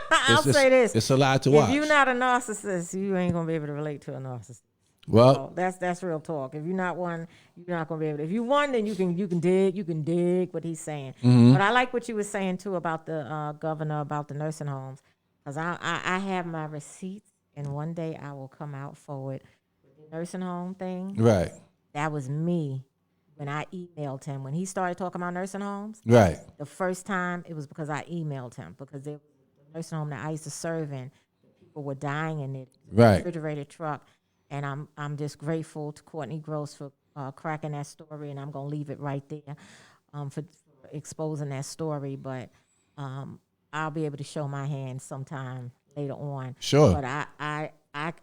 I'll say this. It's a lot to watch. If you're not a narcissist, you ain't going to be able to relate to a narcissist. Well, so that's real talk. If you're not one, you're not going to be able to. If you one, then you can dig what he's saying. Mm-hmm. But I like what you were saying too about the governor, about the nursing homes. Because I have my receipts, and one day I will come out forward with the nursing home thing. Right. That was me when I emailed him, when he started talking about nursing homes, Right. the first time it was because I emailed him, because there was a nursing home that I used to serve in, people were dying in it. Right. Refrigerated truck. And I'm just grateful to Courtney Gross for cracking that story, and I'm going to leave it right there for exposing that story. But I'll be able to show my hand sometime later on. Sure. But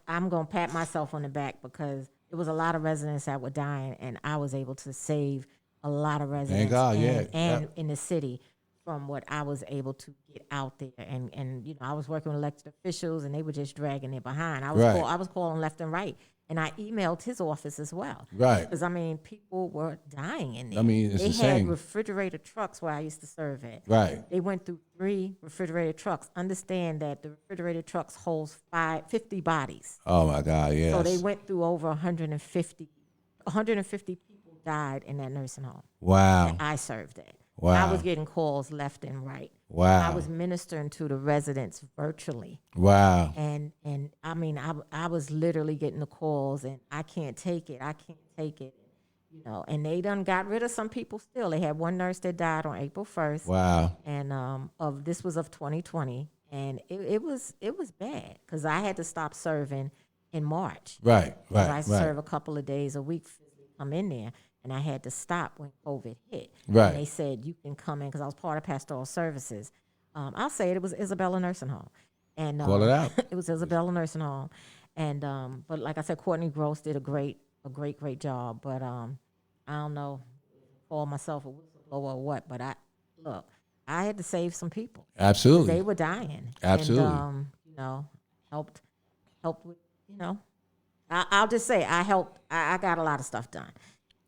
I'm going to pat myself on the back because there was a lot of residents that were dying, and I was able to save a lot of residents. Thank God, and in the city from what I was able to get out there. And you know, I was working with elected officials, and they were just dragging it behind. I was calling left and right. And I emailed his office as well. Right. Because, I mean, people were dying in there. I mean, it's they the had same. refrigerator trucks where I used to serve at. Right. They went through 3 refrigerator trucks. Understand that the refrigerator trucks holds 50 bodies. Oh, my God, yes. So they went through over 150. 150 people died in that nursing home. Wow. That I served at. Wow. I was getting calls left and right. Wow. I was ministering to the residents virtually. Wow. And I mean, I was literally getting the calls, and I can't take it. You know, and they done got rid of some people still. They had one nurse that died on April 1st. Wow. And this was of 2020. And it was bad because I had to stop serving in March. Right. I serve a couple of days a week, come in there. And I had to stop when COVID hit. Right. And they said, you can come in, because I was part of pastoral services. I'll say it was Isabella Nursing Home. And call it out. It was Isabella Nursing Home. And but like I said, Courtney Gross did a great job. But I don't know, call myself a whistleblower or what. But I had to save some people. Absolutely. They were dying. Absolutely. And you know, helped with, you know, I'll just say I helped. I got a lot of stuff done.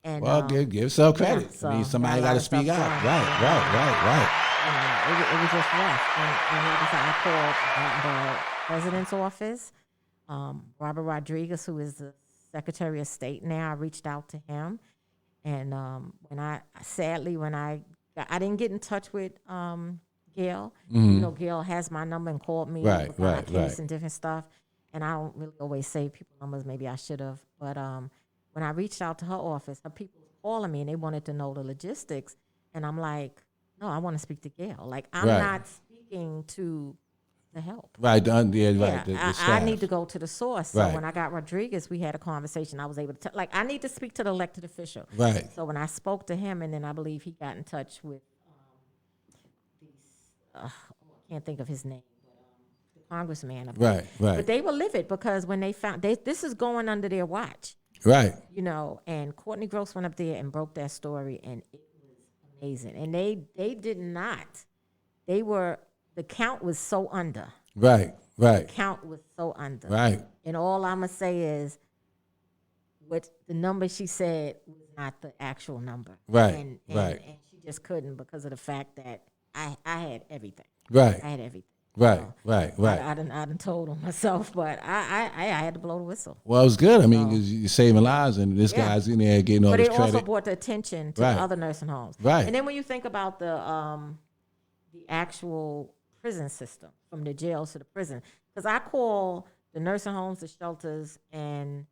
And, well, give yourself credit. Yeah, so I mean, somebody got to speak out. Right. It was just rough. And like I said, I called the president's office, Robert Rodriguez, who is the Secretary of State now. I reached out to him. And when I didn't get in touch with Gail. You know, Gail has my number and called me about my case and different stuff. And I don't really always save people numbers. Maybe I should have. But when I reached out to her office, her people were calling me and they wanted to know the logistics. And I'm like, no, I want to speak to Gail. Like, I'm not speaking to the help. Right. Yeah, The I need to go to the source. So Right. when I got Rodriguez, we had a conversation. I was able to, I need to speak to the elected official. Right. So when I spoke to him, and then I believe he got in touch with I can't think of his name. The congressman. Right. But they were livid because when they found, this is going under their watch. Right. You know, and Courtney Gross went up there and broke that story, and it was amazing. And they did not. The count was so under. Right. The count was so under. Right. And all I'm going to say is what the number she said was not the actual number. Right. And she just couldn't because of the fact that I had everything. Right. I had everything. Right. So Right. I done told on myself, but I had to blow the whistle. Well, it was good. I mean, 'cause you're saving lives, and this guy's in there getting all But this it credit. also brought the attention to the other nursing homes. Right. And then when you think about the actual prison system, from the jails to the prison, because I call the nursing homes, the shelters, and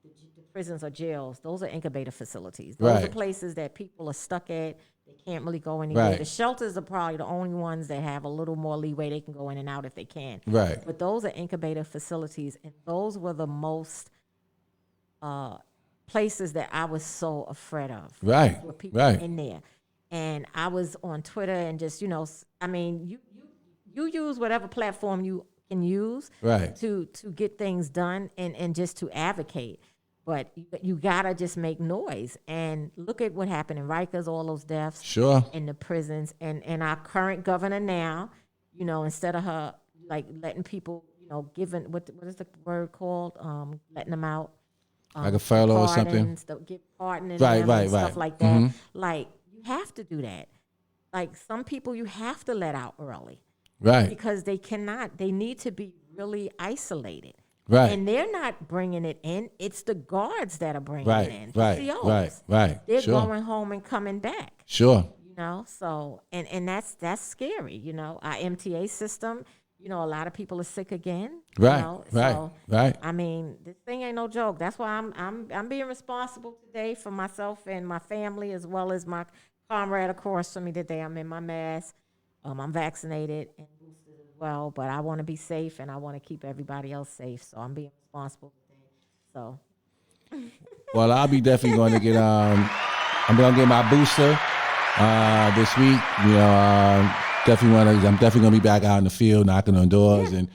the prisons or jails, those are incubator facilities. Those are places that people are stuck at. They can't really go anywhere. Right. The shelters are probably the only ones that have a little more leeway. They can go in and out if they can. Right. But those are incubator facilities, and those were the most places that I was so afraid of. Right. With people in there. And I was on Twitter and just, you know, I mean, you use whatever platform you can use to get things done and just to advocate. But you gotta just make noise. And look at what happened in Rikers, all those deaths. Sure. In the prisons. And our current governor now, you know, instead of her like letting people, you know, giving what is the word called? Letting them out. Like a furlough or something. Get pardoning Right. stuff like that. Mm-hmm. Like, you have to do that. Like, some people you have to let out early. Right. Because they need to be really isolated. Right. And they're not bringing it in. It's the guards that are bringing it in. Right. They're going home and coming back. Sure. You know, so, and that's scary, you know. Our MTA system, a lot of people are sick again. Right, right. right. I mean, this thing ain't no joke. That's why I'm being responsible today for myself and my family, as well as my comrade across from me today. I'm in my mask. I'm vaccinated and boosted as well, but I want to be safe and I want to keep everybody else safe. So I'm being responsible today. So. Well, I'll be definitely going to get. I'm going to get my booster this week. I'm definitely going to be back out in the field, knocking on doors, and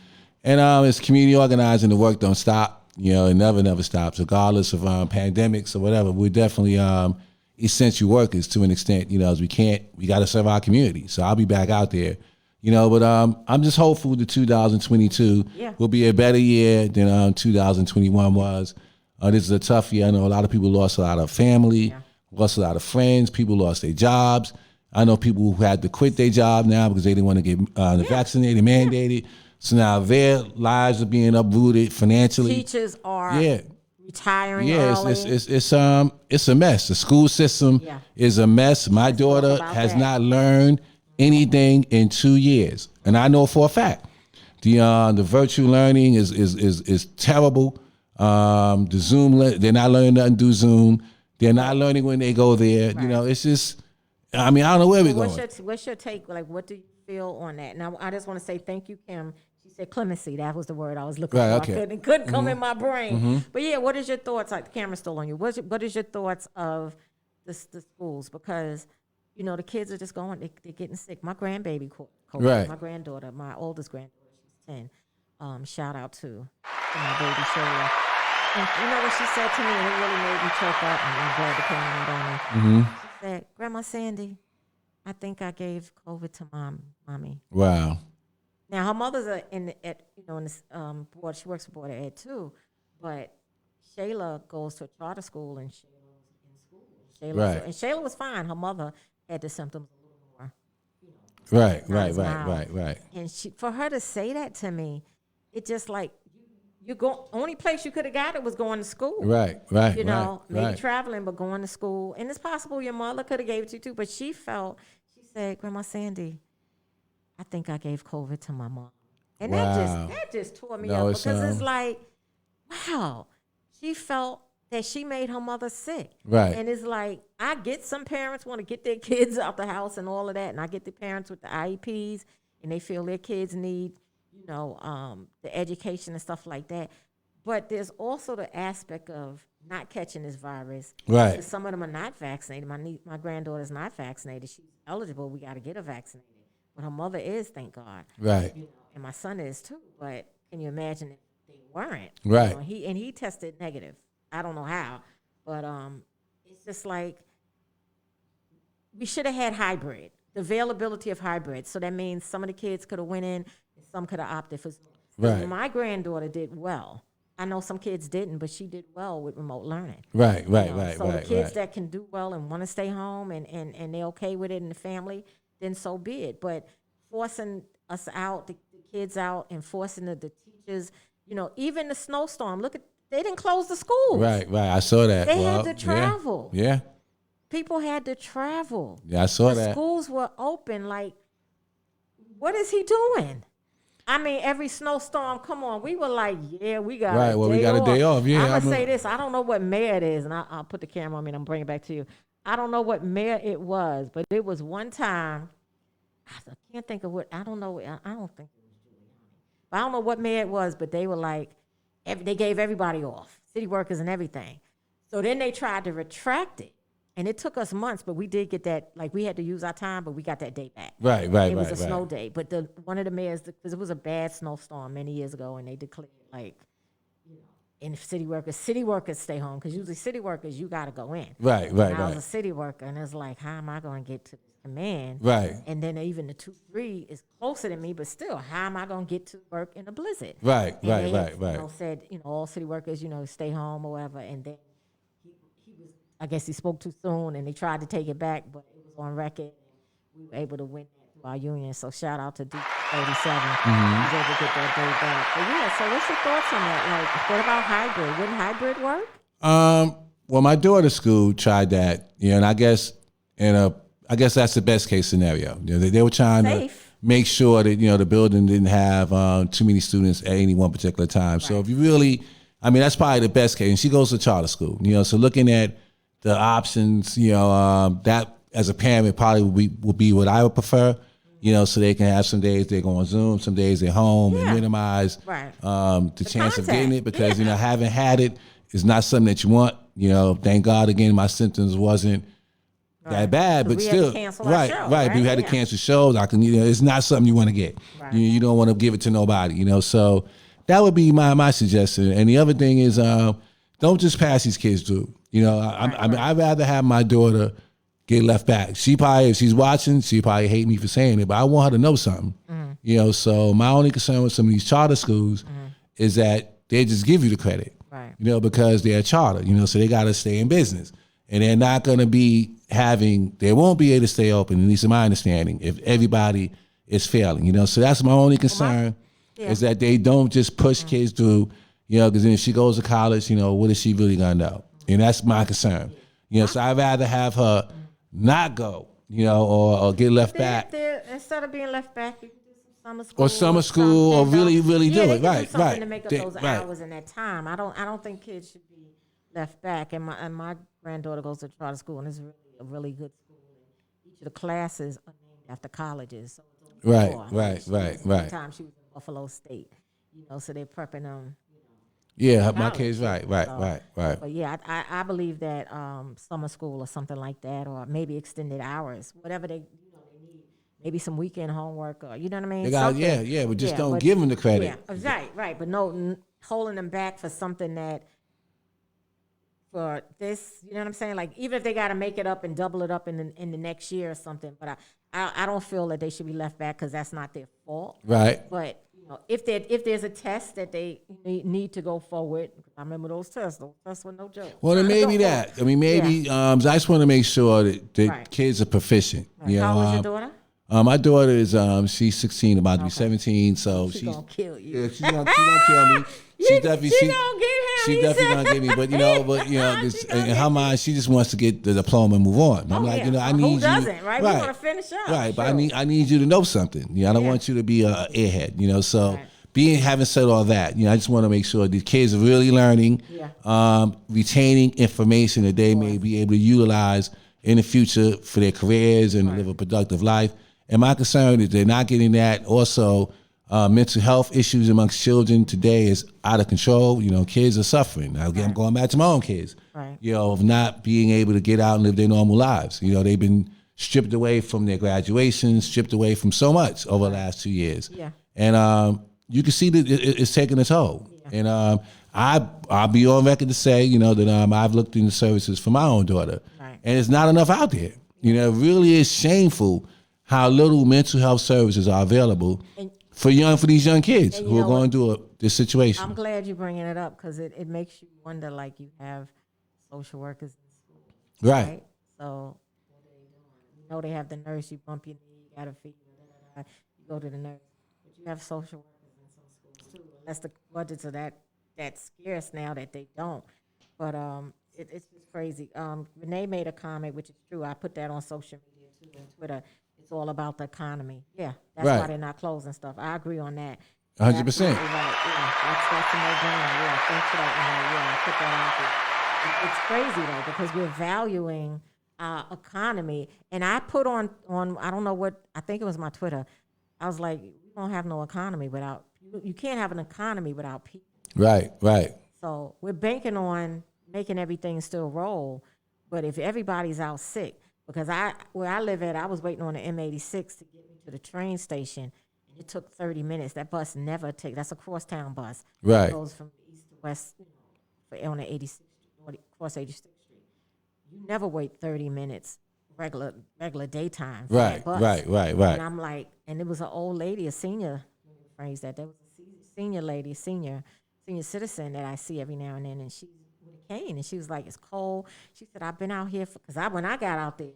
it's community organizing. The work don't stop. It never stops, regardless of pandemics or whatever. We're definitely essential workers to an extent. As we got to serve our community. So I'll be back out there. But I'm just hopeful that 2022 will be a better year than 2021 was. This is a tough year. I know a lot of people lost a lot of family, lost a lot of friends. People lost their jobs. I know people who had to quit their job now because they didn't want to get vaccinated, mandated. So now their lives are being uprooted financially. Teachers are retiring early. It's a mess. The school system is a mess. My daughter has not learned anything in 2 years, and I know for a fact the virtual learning is terrible. The Zoom, they're not learning nothing through Zoom. They're not learning when they go there. Right. It's just. I don't know where we're going. What's your take? Like, what do you feel on that? Now, I just want to say thank you, Kim. She said clemency. That was the word I was looking for. Okay. It couldn't come in my brain. But yeah, what is your thoughts? Like, the camera's still on you. What is your thoughts of the schools? Because, the kids are just going, they're getting sick. My grandbaby caught COVID. Right. My granddaughter, my oldest granddaughter, she's 10. Shout out to my baby Shayla. And you know what she said to me, and it really made me choke up, and I'm glad the camera went on me. She said, Grandma Sandy, I think I gave COVID to mommy. Wow. Now her mother's in this board. She works for Board of Ed too, but Shayla goes to a charter school and Shayla's in school. And Shayla was fine. Her mother had the symptoms a little more. Right. And for her to say that to me, it just like. Only place you could have got it was going to school. Right. Maybe traveling, but going to school. And it's possible your mother could have gave it to you too, but she said, Grandma Sandy, I think I gave COVID to my mom. And that just tore me up because it's like, wow, she felt that she made her mother sick. Right. And it's like, I get some parents want to get their kids out the house and all of that, and I get the parents with the IEPs, and they feel their kids need the education and stuff like that. But there's also the aspect of not catching this virus. Right. Some of them are not vaccinated. My granddaughter's not vaccinated. She's eligible. We got to get her vaccinated. But her mother is, thank God. Right. And my son is too. But can you imagine if they weren't? Right. He tested negative. I don't know how. But it's just like we should have had hybrid. The availability of hybrid. So that means some of the kids could have went in. Some could have opted for Zoom. Right. My granddaughter did well. I know some kids didn't, but she did well with remote learning. Right. So the kids that can do well and want to stay home and they're okay with it in the family, then so be it. But forcing us out, the kids out, and forcing the teachers, even the snowstorm. They didn't close the schools. Right. I saw that. They had to travel. Yeah. People had to travel. Yeah, I saw that. The schools were open. Like, what is he doing? I mean, every snowstorm, come on. We were like, we got a day off. We got a day off. Yeah, I'm going to say this. I don't know what mayor it is, and I'll put the camera on me and I'm bring it back to you. I don't know what mayor it was, but it was one time. I can't think of what. I don't know. I don't think it was Giuliani. But I don't know what mayor it was, but they were like, they gave everybody off, city workers and everything. So then they tried to retract it. And it took us months, but we did get that. Like, we had to use our time, but we got that day back. Right. It was a snow day. But one of the mayors, because it was a bad snowstorm many years ago, and they declared, like, and city workers stay home. Because usually city workers, you got to go in. Right. I was a city worker, and it's like, how am I going to get to this command? Right. And then even the 2-3 is closer than me, but still, how am I going to get to work in a blizzard? Right. Said, all city workers, stay home or whatever. And then I guess he spoke too soon, and they tried to take it back, but it was on record, and we were able to win that through our union. So shout out to D37. We were able to get that day back. But so what's your thoughts on that? Like, what about hybrid? Wouldn't hybrid work? Well, my daughter's school tried that, and I guess that's the best case scenario. They were trying to make sure that, the building didn't have too many students at any one particular time. So if you really, that's probably the best case. And she goes to charter school, so looking at the options, that as a parent probably would be what I would prefer, so they can have some days they go on Zoom, some days they're home, and minimize the chance of getting it, because, having had it is not something that you want. Thank God, again, my symptoms wasn't that bad, but still, right. But we had to cancel shows. It's not something you want to get. Right. You don't want to give it to nobody. So that would be my suggestion. And the other thing is, don't just pass these kids through. I'd rather have my daughter get left back. She probably, if she's watching, she probably hate me for saying it, but I want her to know something. So my only concern with some of these charter schools is that they just give you the credit. Right. Because they're a charter. So they got to stay in business. And they're not going to be they won't be able to stay open, at least in my understanding, if everybody is failing, So that's my only concern, is that they don't just push kids through, because then if she goes to college, what is she really going to know? And that's my concern. So I'd rather have her not go, or get left back. Instead of being left back, you can do some summer school. Or summer school, or really do it. Right, right. To make up those hours in that time. I don't think kids should be left back. And my granddaughter goes to charter school, and it's really a really good school. And each of the classes are named after colleges. So right. One time she was in Buffalo State, so they're prepping them. Yeah, my kids, right. But yeah, I believe that summer school or something like that, or maybe extended hours, whatever they need, maybe some weekend homework, or you know what I mean. They got, but just don't give them the credit. Yeah, right. But no, holding them back for something that. For this, you know what I'm saying? Like, even if they got to make it up and double it up in the next year or something, but I don't feel that they should be left back, because that's not their fault. Right. But if there's a test that they need to go forward, I remember those tests. Those tests were no joke. Well, then maybe that. I just want to make sure that kids are proficient. Right. How old is your daughter? My daughter is she's 16, about to be 17, so she's gonna kill you. Yeah, she's gonna kill me. She definitely gonna get him. She definitely gonna get me, but in her mind, she just wants to get the diploma and move on. I'm like, I need you. Who doesn't, right? We want to finish up, right? But I need you to know something. I don't want you to be a airhead. So having said all that, I just want to make sure these kids are really learning, retaining information that they may be able to utilize in the future for their careers and live a productive life. And my concern is they're not getting that. Also, mental health issues amongst children today is out of control. Kids are suffering. I'm going back to my own kids. Right. Of not being able to get out and live their normal lives. They've been stripped away from their graduation, stripped away from so much over the last 2 years. Yeah. And you can see that it's taking a toll. Yeah. And I'll be on record to say, that I've looked into services for my own daughter, and it's not enough out there. It really is shameful how little mental health services are available for these young kids who are going through this situation. I'm glad you're bringing it up, because it makes you wonder, like, you have social workers in school. Right. So what are they doing? They have the nurse, you bump your knee, you got a fever, you go to the nurse. But you have social workers in some schools too. Unless the budgets are that scarce now that they don't. But it's just crazy. Renee made a comment, which is true. I put that on social media too, on Twitter. It's all about the economy. Yeah, that's why they're not closing stuff. I agree on that. 100%. Right. Yeah, that's a no-brainer. Yeah, thanks for that. I put that out there. It's crazy though, because we're valuing our economy. And I put on I don't know what, I think it was my Twitter. I was like, we don't have no economy without. You can't have an economy without people. Right. So we're banking on making everything still roll, but if everybody's out sick. Because where I live at, I was waiting on the M86 to get me to the train station. And it took 30 minutes. That bus never takes. That's a crosstown bus. Right. It goes from east to west on the 86th Street, across 86th Street. You never wait 30 minutes regular daytime. Right. And I'm like, and it was an old lady, a senior, phrase that. There was a senior lady, senior citizen that I see every now and then, and she's cane, and she was like, it's cold. She said, I've been out here because when I got out there,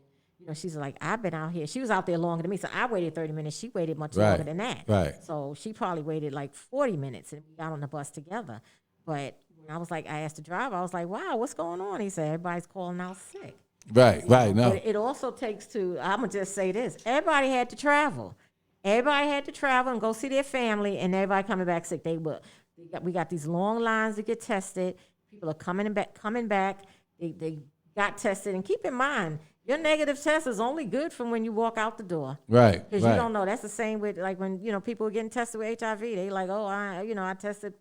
she's like, I've been out here. She was out there longer than me, so I waited 30 minutes. She waited much longer than that. Right. So she probably waited like 40 minutes, and we got on the bus together. But when I asked the driver, I was like, wow, what's going on? He said, everybody's calling out sick. Right. No. But it also takes I'm going to just say this. Everybody had to travel. Everybody had to travel and go see their family, and everybody coming back sick. We got these long lines to get tested. People are coming back. They got tested, and keep in mind, your negative test is only good from when you walk out the door. Right. Because you don't know. That's the same with like when people are getting tested with HIV. They like, oh, I tested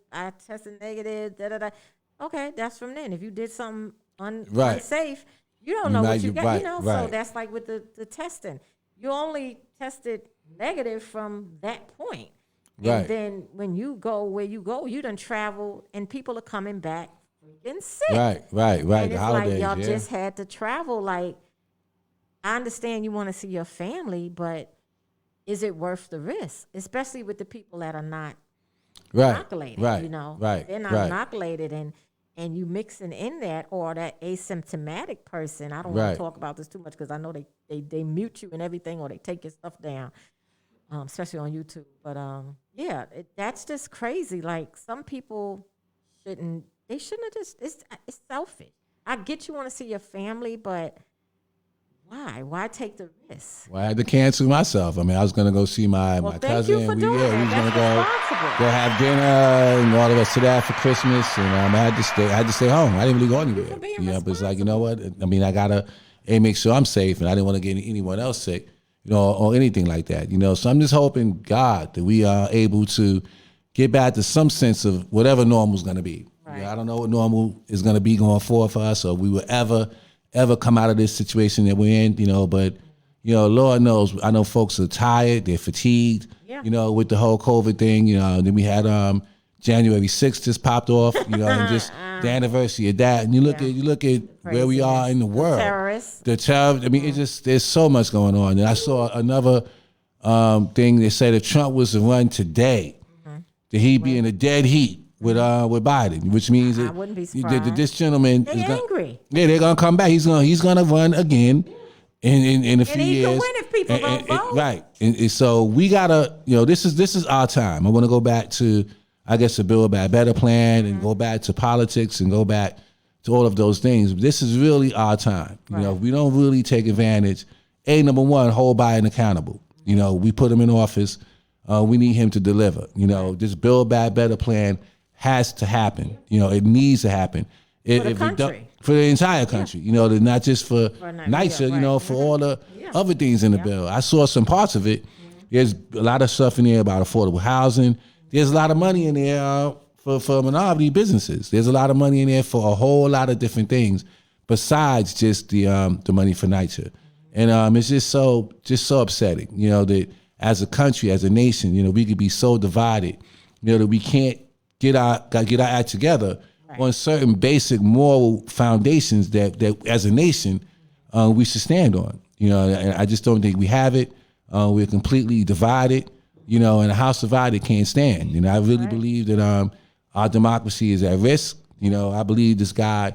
negative. Da da da. Okay, that's from then. If you did something unsafe, you don't know what you got. Right, So that's like with the testing. You only tested negative from that point. Right. And then when you go where you go, you done travel, and people are coming back freaking sick. Right. And it's holidays, like y'all just had to travel. Like, I understand you want to see your family, but is it worth the risk? Especially with the people that are not inoculated. Right. They're not inoculated, and you mixing in that, or that asymptomatic person. I don't want to talk about this too much because I know they mute you and everything, or they take your stuff down, especially on YouTube. But that's just crazy. Like, some people shouldn't have just. It's selfish. I get you want to see your family, but why? Why take the risk? Well, I had to cancel myself. I mean, I was going to go see my cousin. Thank you for doing that. We was going to go have dinner and all the rest of that for Christmas. And I had to stay home. I didn't really go anywhere. But it's like, you know what? I mean, I got to make sure I'm safe, and I didn't want to get anyone else sick, or anything like that. So I'm just hoping, God, that we are able to get back to some sense of whatever normal is going to be. Right. I don't know what normal is going to be going forward for us, or we will ever come out of this situation that we're in, but, Lord knows, I know folks are tired, they're fatigued, with the whole COVID thing, then we had January 6th just popped off, and just the anniversary of that. And you look at where we are in the world. The terror. I mean, it's just, there's so much going on. And I saw another thing that said if Trump was to run today, that he'd be in a dead heat with Biden, which means that, I wouldn't be surprised. This gentleman is angry. They're gonna come back. He's gonna run again in a few years. And he can win if people don't vote. Right. And so we gotta, this is our time. I want to go back to, I guess, the Build Back Better plan, and go back to politics, and go back to all of those things. This is really our time. If we don't really take advantage, number one, hold Biden accountable. We put him in office. We need him to deliver. This Build Back Better plan has to happen. It needs to happen. For the country. For the entire country. Not just for NYCHA, for all the other things in the bill. I saw some parts of it. There's a lot of stuff in there about affordable housing. There's a lot of money in there for minority businesses. There's a lot of money in there for a whole lot of different things besides just the money for NYCHA. And it's just so upsetting, that as a country, as a nation, we could be so divided, that we can't get our act together on certain basic moral foundations that as a nation we should stand on. And I just don't think we have it. We're completely divided. And a house divided can't stand. I really believe that our democracy is at risk. I believe this guy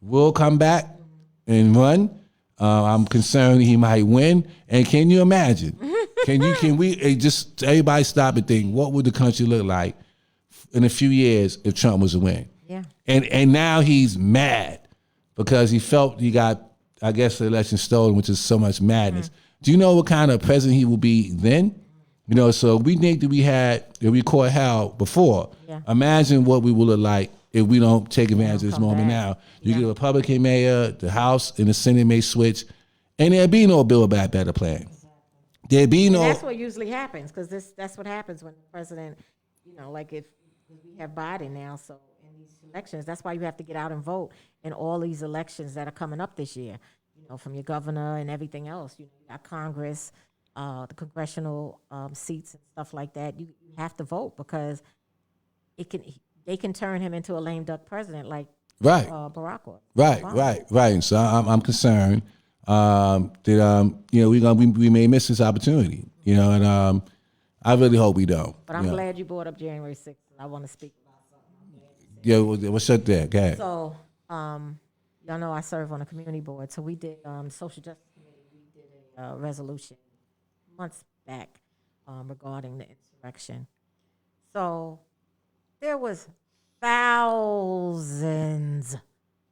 will come back and run. I'm concerned he might win. And can you imagine? Can we just everybody stop and think, what would the country look like in a few years if Trump was to win? Yeah. And now he's mad because he felt he got, I guess, the election stolen, which is so much madness. Do you know what kind of president he will be then? So we think that we caught hell before. Yeah. Imagine what we will look like if we don't take advantage of this moment now. You get a Republican mayor, the House and the Senate may switch, and there'll be no Build Back Better plan. There'll be no. That's what usually happens, because that's what happens when the president, like if we have Biden now, so in these elections, that's why you have to get out and vote in all these elections that are coming up this year, from your governor and everything else. You got Congress, the congressional seats and stuff like that. You have to vote because they can turn him into a lame duck president like Barack Obama. Right. And so I'm concerned that we may miss this opportunity. And I really hope we don't. But I'm glad you brought up January 6th. I want to speak about something. Yeah, what's up there? Go ahead. So, y'all know I serve on a community board. So we did social justice committee. We did a resolution months back regarding the insurrection. So there was thousands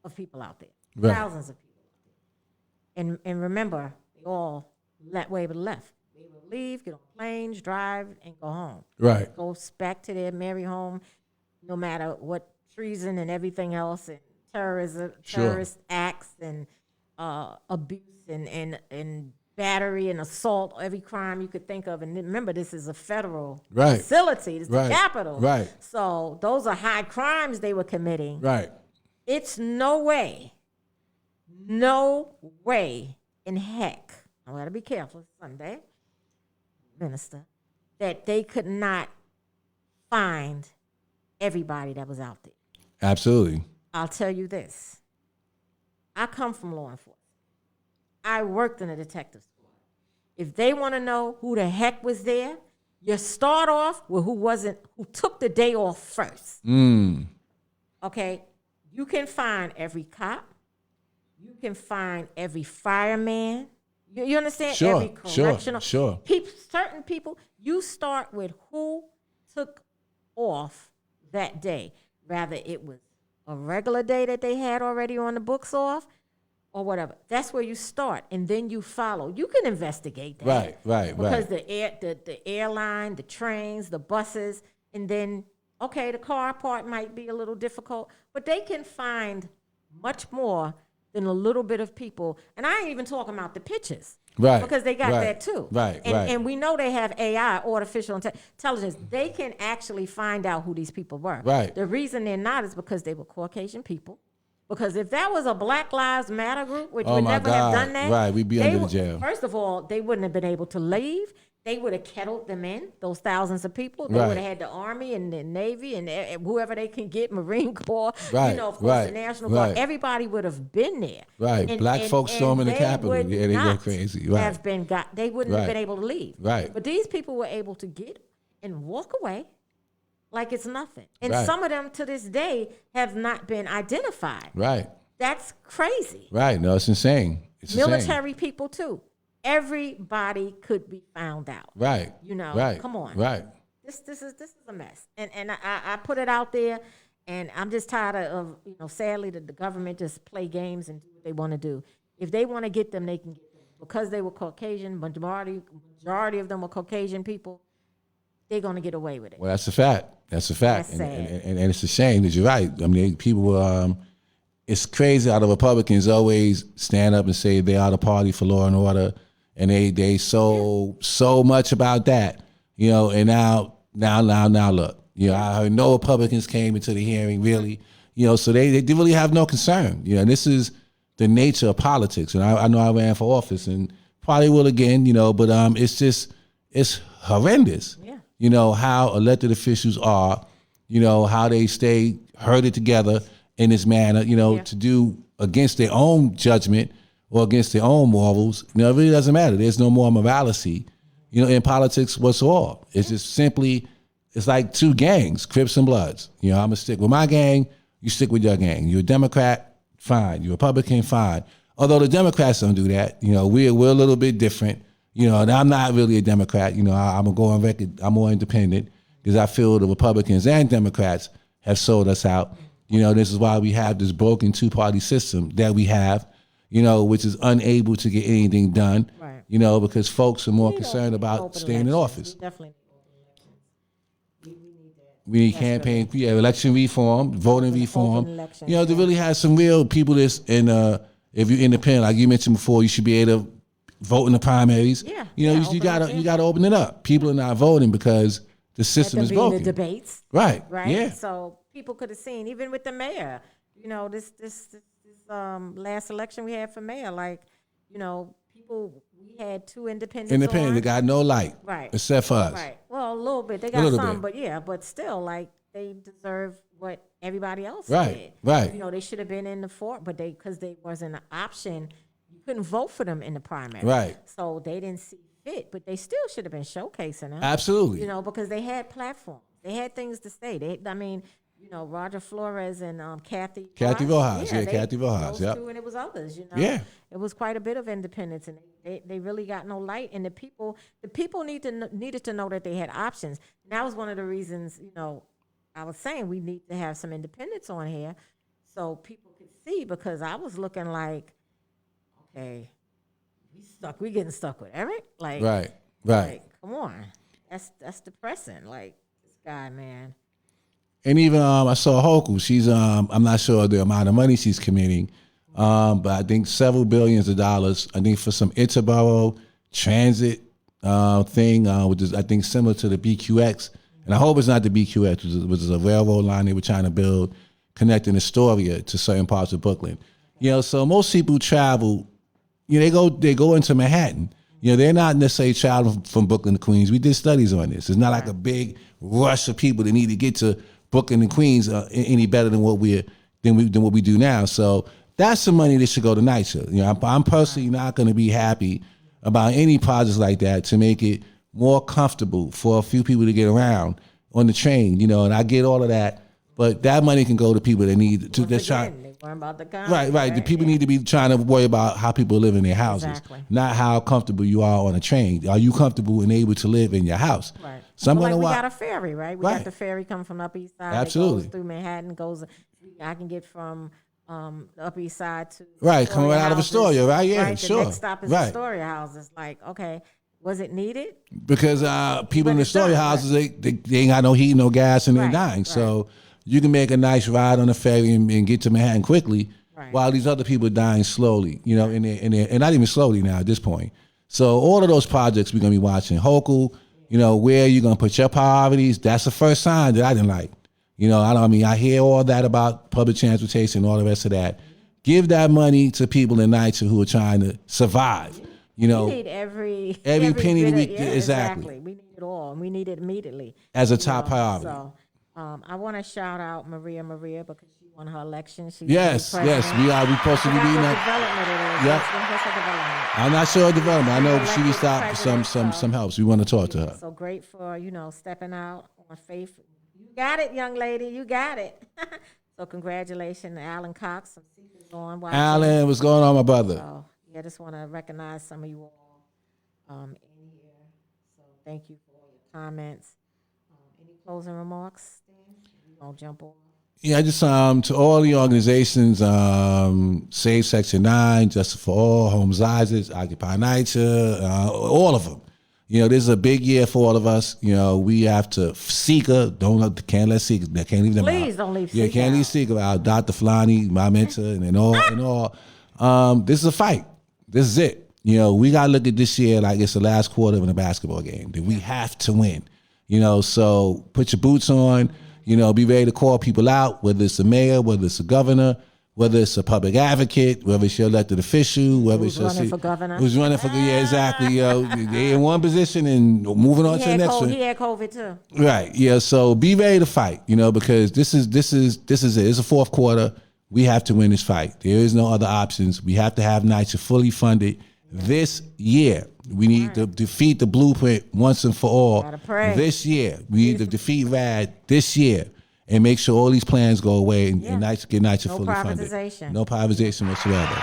of people out there. Right. Thousands of people out there. And remember, they all were left. They were to leave, get on planes, drive, and go home. Right. Go back to their merry home, no matter what treason and everything else, and terrorist acts, and abuse, and battery and assault, every crime you could think of. And remember, this is a federal facility. It's the capital. Right. So those are high crimes they were committing. Right. It's no way in heck, I got to be careful, it's Sunday, minister, that they could not find everybody that was out there. Absolutely. I'll tell you this. I come from law enforcement. I worked in a detective squad. If they want to know who the heck was there, you start off with who took the day off first. Okay? You can find every cop. You can find every fireman. You understand? Sure, every correctional. Sure. Certain people, you start with who took off that day. Rather it was a regular day that they had already on the books off, or whatever. That's where you start, and then you follow. You can investigate that. Right. Because the airline, the trains, the buses, and then, okay, the car part might be a little difficult, but they can find much more than a little bit of people. And I ain't even talking about the pictures. Right. Because they got that too. Right. And we know they have AI, artificial intelligence. They can actually find out who these people were. Right. The reason they're not is because they were Caucasian people. Because if that was a Black Lives Matter group, which would never have done that, right, we'd be under the jail. First of all, they wouldn't have been able to leave. They would have kettled them in, those thousands of people. They would have had the Army and the Navy and whoever they can get, Marine Corps, of course, the National Guard. Everybody would have been there. Right. And, Black folks storming the Capitol. Yeah, they go crazy. Right. They wouldn't have been able to leave. Right. But these people were able to get and walk away like it's nothing. And some of them to this day have not been identified. Right. That's crazy. Right. No, it's insane. It's military people too. Everybody could be found out. Right. Right. Come on. Right. This is a mess. And I put it out there, and I'm just tired of sadly that the government just play games and do what they want to do. If they want to get them, they can get them. Because they were Caucasian, majority of them were Caucasian people, they're going to get away with it. Well, that's a fact. That's a fact. That's sad. And it's a shame that you're right. I mean, people it's crazy how the Republicans always stand up and say they are the party for law and order, and they so much about that, and now look, I heard no Republicans came into the hearing really, so they really have no concern, and this is the nature of politics, and I know I ran for office and probably will again, but it's horrendous, how elected officials are, how they stay herded together in this manner, to do against their own judgment or against their own morals. It really doesn't matter. There's no more morality, in politics whatsoever. It's just simply, it's like two gangs, Crips and Bloods. I'm going to stick with my gang, you stick with your gang. You're a Democrat, fine. You're a Republican, fine. Although the Democrats don't do that. We're a little bit different. And I'm not really a Democrat. I'm going to go on record. I'm more independent because I feel the Republicans and Democrats have sold us out. This is why we have this broken two-party system that we have, which is unable to get anything done, right. Because folks are more concerned about staying in office. We definitely we need campaign, election reform, voting reform. To really have some real people if you're independent, like you mentioned before, you should be able to vote in the primaries. Yeah. You gotta open it up. People are not voting because the system is broken. The debates. Right. Yeah. So people could have seen, even with the mayor, this last election we had for mayor, we had two independents. They got no light. Right. Except for us. Right. Well, a little bit. They got some, but still, they deserve what everybody else did. Right. They should have been in the fort, but because they wasn't an option, you couldn't vote for them in the primary. Right. So they didn't see fit, but they still should have been showcasing them. Absolutely. Because they had platforms. They had things to say. Roger Flores and Kathy Rojas. Kathy Rojas. Those two, and it was others, Yeah. It was quite a bit of independence, and they really got no light. And the people needed to know that they had options. And that was one of the reasons, I was saying we need to have some independents on here so people could see, because I was looking like, okay, we getting stuck with Eric? Right. Right. Like, come on. That's depressing. Like, this guy, man. And even I saw Hoku. She's I'm not sure the amount of money she's committing, but I think several billions of dollars. I think for some interborough transit thing, which is I think similar to the BQX. And I hope it's not the BQX, which is a railroad line they were trying to build, connecting Astoria to certain parts of Brooklyn. You know, so most people travel. You know, they go into Manhattan. You know, they're not necessarily traveling from Brooklyn to Queens. We did studies on this. It's not like a big rush of people that need to get to Brooklyn and Queens any better than what we do now. So that's some money that should go to NYCHA. You know, I'm personally not going to be happy about any projects like that to make it more comfortable for a few people to get around on the train. You know, and I get all of that, but that money can go to people that need to just try. About the Right. The people need to be trying to worry about how people live in their houses, not how comfortable you are on a train. Are you comfortable and able to live in your house? Right. Someone we got a ferry, right? We got the ferry coming from up east side. Absolutely. It goes through Manhattan. I can get from the up east side to coming right out of Astoria, right? Yeah, right? sure. The next stop is Astoria houses. Like, okay, was it needed? Because people in the Astoria houses, they ain't got no heat, no gas, and they're dying. So you can make a nice ride on the ferry and get to Manhattan quickly, while these other people are dying slowly. You know, and not even slowly now at this point. So all of those projects we're gonna be watching. Hochul, you know, where you're gonna put your priorities. That's the first sign that I didn't like. You know, I hear all that about public transportation and all the rest of that. Give that money to people in NYCHA who are trying to survive. You know, we need every penny bit we exactly. We need it all, and we need it immediately as a top priority. So, I want to shout out Maria because she won her election. Yes, we supposed to be beating that. Development it is. What's her development? I'm not sure of development. I know she reached out for some help. So we want to talk to her. So great for stepping out on faith. You got it, young lady. You got it. So congratulations, Alan Cox. Some seekers on. Alan, what's going on, my brother? So, I just want to recognize some of you all in here. So thank you for all your comments. Any closing remarks, Stan? We gonna jump on. Yeah, I just to all the organizations, Save Section 9, Justice for All, Homes Isaac, Occupy NYCHA, all of them. You know, this is a big year for all of us. You know, we have to Seeker. Can't let Seeker. Can't leave them out. Please don't leave Seeker. Can't leave Seeker out. Dr. Fulani, my mentor, and all. This is a fight. This is it. You know, we gotta look at this year like it's the last quarter of a basketball game that we have to win. You know, so put your boots on. You know, be ready to call people out, whether it's the mayor, whether it's the governor, whether it's a public advocate, whether it's your elected official, whether it's running for governor. Who's running for exactly. You know, they in one position and moving on to the next one. He had COVID too. Right. Yeah. So be ready to fight. You know, because this is it. It's a fourth quarter. We have to win this fight. There is no other options. We have to have NYCHA fully funded this year. We need to defeat the blueprint once and for all this year. We need to defeat RAD this year and make sure all these plans go away and NYCHA, get NYCHA fully funded. No privatization whatsoever.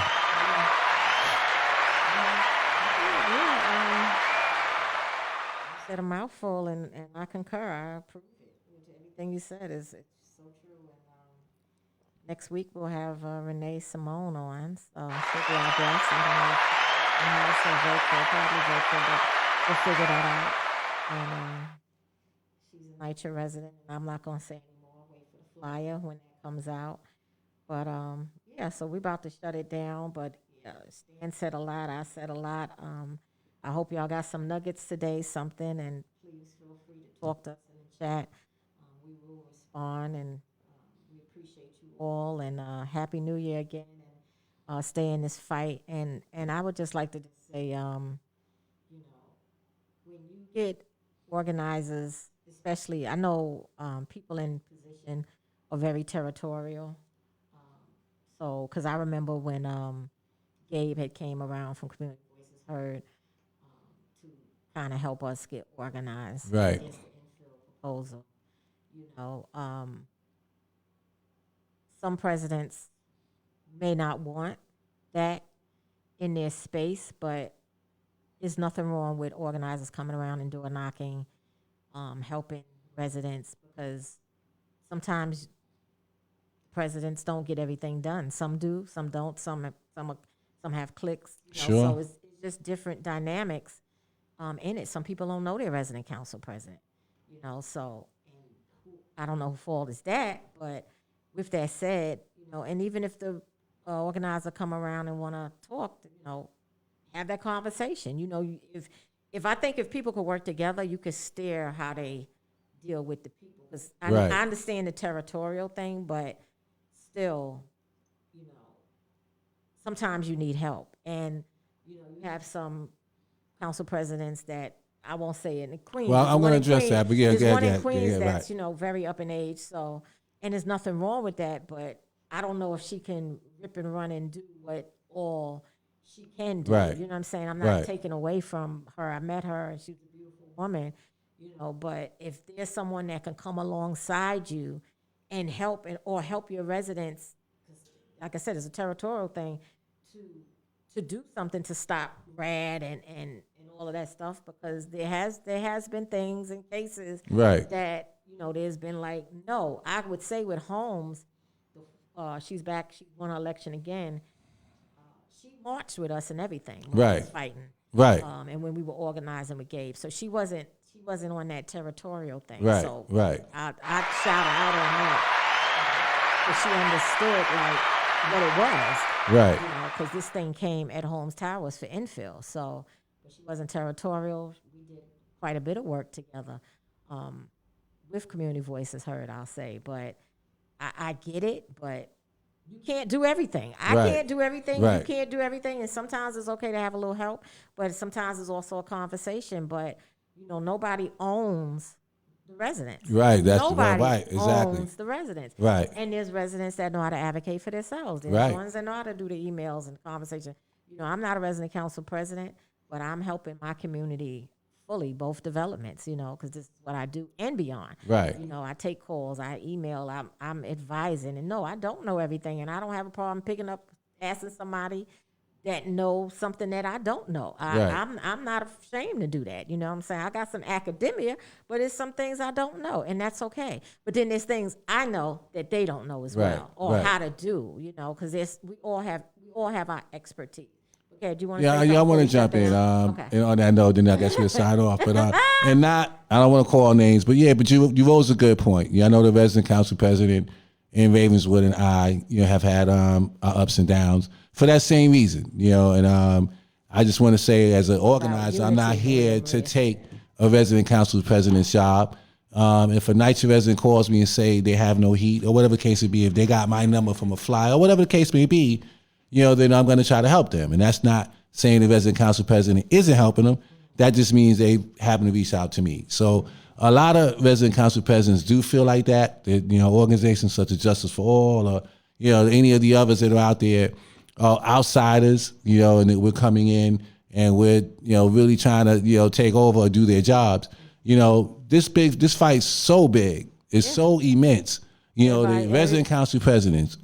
You said a mouthful, and I concur. I approve it. Everything you said is so true. Next week we'll have Renee Simone on, so she'll be our guest. And also probably virtual, but we'll figure that out. And she's a NYCHA resident, and I'm not going to say anymore. Wait for the flyer when it comes out. But so we're about to shut it down. But Stan said a lot. I said a lot. I hope y'all got some nuggets today, something, and please feel free to talk to us in the chat. We will respond, and we appreciate you all, and Happy New Year again, and stay in this fight. And I would just like to just say, when you get organizers, especially, I know people in position are very territorial. So, because I remember when Gabe had came around from Community Voices Heard to kind of help us get organized. Right. Against the infill proposal. Some presidents may not want that in their space, but there's nothing wrong with organizers coming around and door knocking, helping residents, because sometimes presidents don't get everything done. Some do, some don't. Some have cliques. Sure. So it's just different dynamics. in it. Some people don't know their resident council president, so and I don't know who fault is that, but with that said, and even if the organizer come around and want to talk, have that conversation. If I think if people could work together, you could steer how they deal with the people. 'Cause I understand the territorial thing, but still, sometimes you need help. And, you have some council presidents that I won't say it in Queens. Well, I'm going to address that, but there's one in Queens that's, very up in age. So, and there's nothing wrong with that, but I don't know if she can rip and run and do what all she can do. Right. You know what I'm saying? I'm not taking away from her. I met her and she's a beautiful woman, but if there's someone that can come alongside you and help or help your residents, like I said, it's a territorial thing, to do something to stop RAD and all of that stuff, because there has been things and cases that, there's been like, no, I would say with Holmes, she's back, she won her election again. She marched with us and everything. When we was fighting. Right. And when we were organizing with Gabe. So she wasn't on that territorial thing. Right. So right. I shout her out on that. Because she understood what it was. Right. Because this thing came at Holmes Towers for infill. So she wasn't territorial. We did quite a bit of work together with Community Voices Heard, I'll say. But I get it, but you can't do everything. I can't do everything. You can't do everything. And sometimes it's okay to have a little help, but sometimes it's also a conversation. But, nobody owns the residents. Right. That's nobody exactly. owns the residents. Right. And there's residents that know how to advocate for themselves. There's ones that know how to do the emails and conversation. I'm not a resident council president, but I'm helping my community fully, both developments, because this is what I do and beyond. Right. I take calls, I email, I'm advising. And no, I don't know everything. And I don't have a problem picking up, asking somebody that knows something that I don't know. I'm not ashamed to do that. You know what I'm saying? I got some academia, but it's some things I don't know, and that's okay. But then there's things I know that they don't know as well, or how to do, because we all have our expertise. Okay, do you want to I want to jump in. Okay. And on that note, then I guess we'll sign off. But I don't want to call names, but but you rose a good point. I know the resident council president in Ravenswood and I, have had our ups and downs for that same reason. And I just want to say, as an organizer, I'm not here to take a resident council president's job. If a NYCHA resident calls me and say they have no heat or whatever the case may be, if they got my number from a flyer or whatever the case may be, then I'm going to try to help them. And that's not saying the resident council president isn't helping them. That just means they happen to reach out to me. So a lot of resident council presidents do feel like that. Organizations such as Justice for All or, any of the others that are out there are outsiders, and we're coming in and we're, really trying to, take over or do their jobs. This fight's so big. It's so immense. The resident council presidents,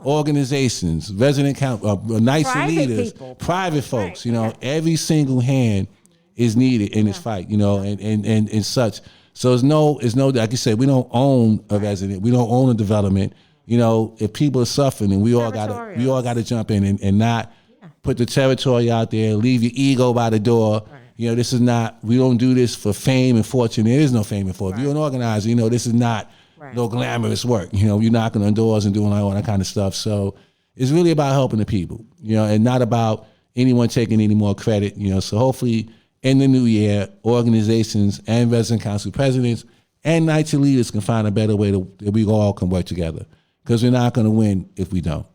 organizations, resident NYCHA leaders, private folks, every single hand is needed in this fight, and such. So it's no, like you said, we don't own a resident, we don't own a development. If people are suffering, and we all got to jump in and not put the territory out there, leave your ego by the door. This is not, we don't do this for fame and fortune. There is no fame and fortune. If you're an organizer, this is not no glamorous work. You're knocking on doors and doing all that kind of stuff. So it's really about helping the people, and not about anyone taking any more credit. So hopefully in the new year, organizations and resident council presidents and NYCHA leaders can find a better way that we all can work together, because we're not going to win if we don't.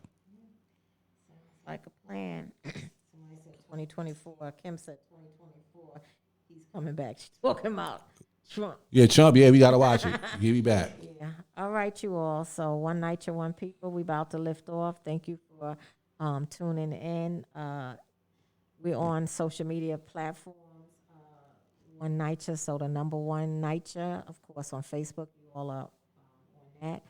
Like a plan. Somebody said 2024. Kim said 2024. He's coming back. She's talking about Trump. Yeah, Trump. Yeah, we got to watch it. He'll be back. Yeah. All right, you all. So one NYCHA, one people. We about to lift off. Thank you for tuning in. We're on social media platforms. One NYCHA, so the number one NYCHA, of course, on Facebook. You all are on that.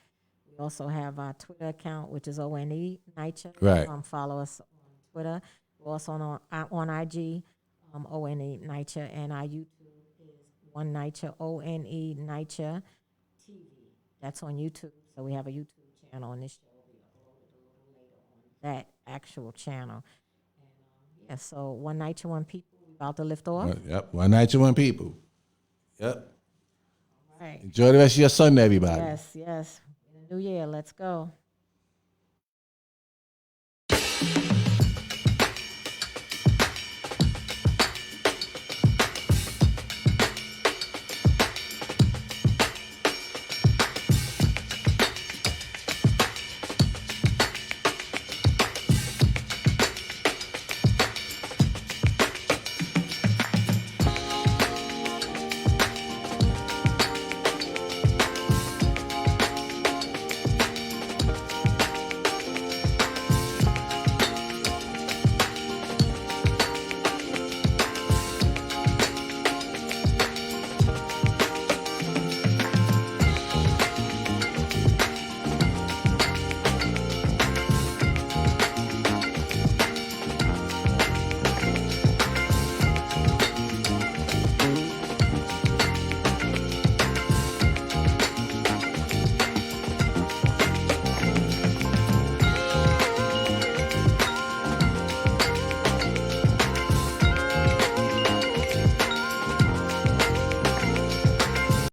We also have our Twitter account, which is ONE NYCHA. Right. Follow us on Twitter. We're also on IG, ONE NYCHA, and our YouTube is One NYCHA, ONE NYCHA TV. That's on YouTube. So we have a YouTube channel, and this show will be uploaded a little later on that actual channel. And so one NYCHA, one people. We About to lift off. Yep. One night, one people. Yep. All right. Enjoy the rest of your Sunday, everybody. Yes, yes. New year. Let's go.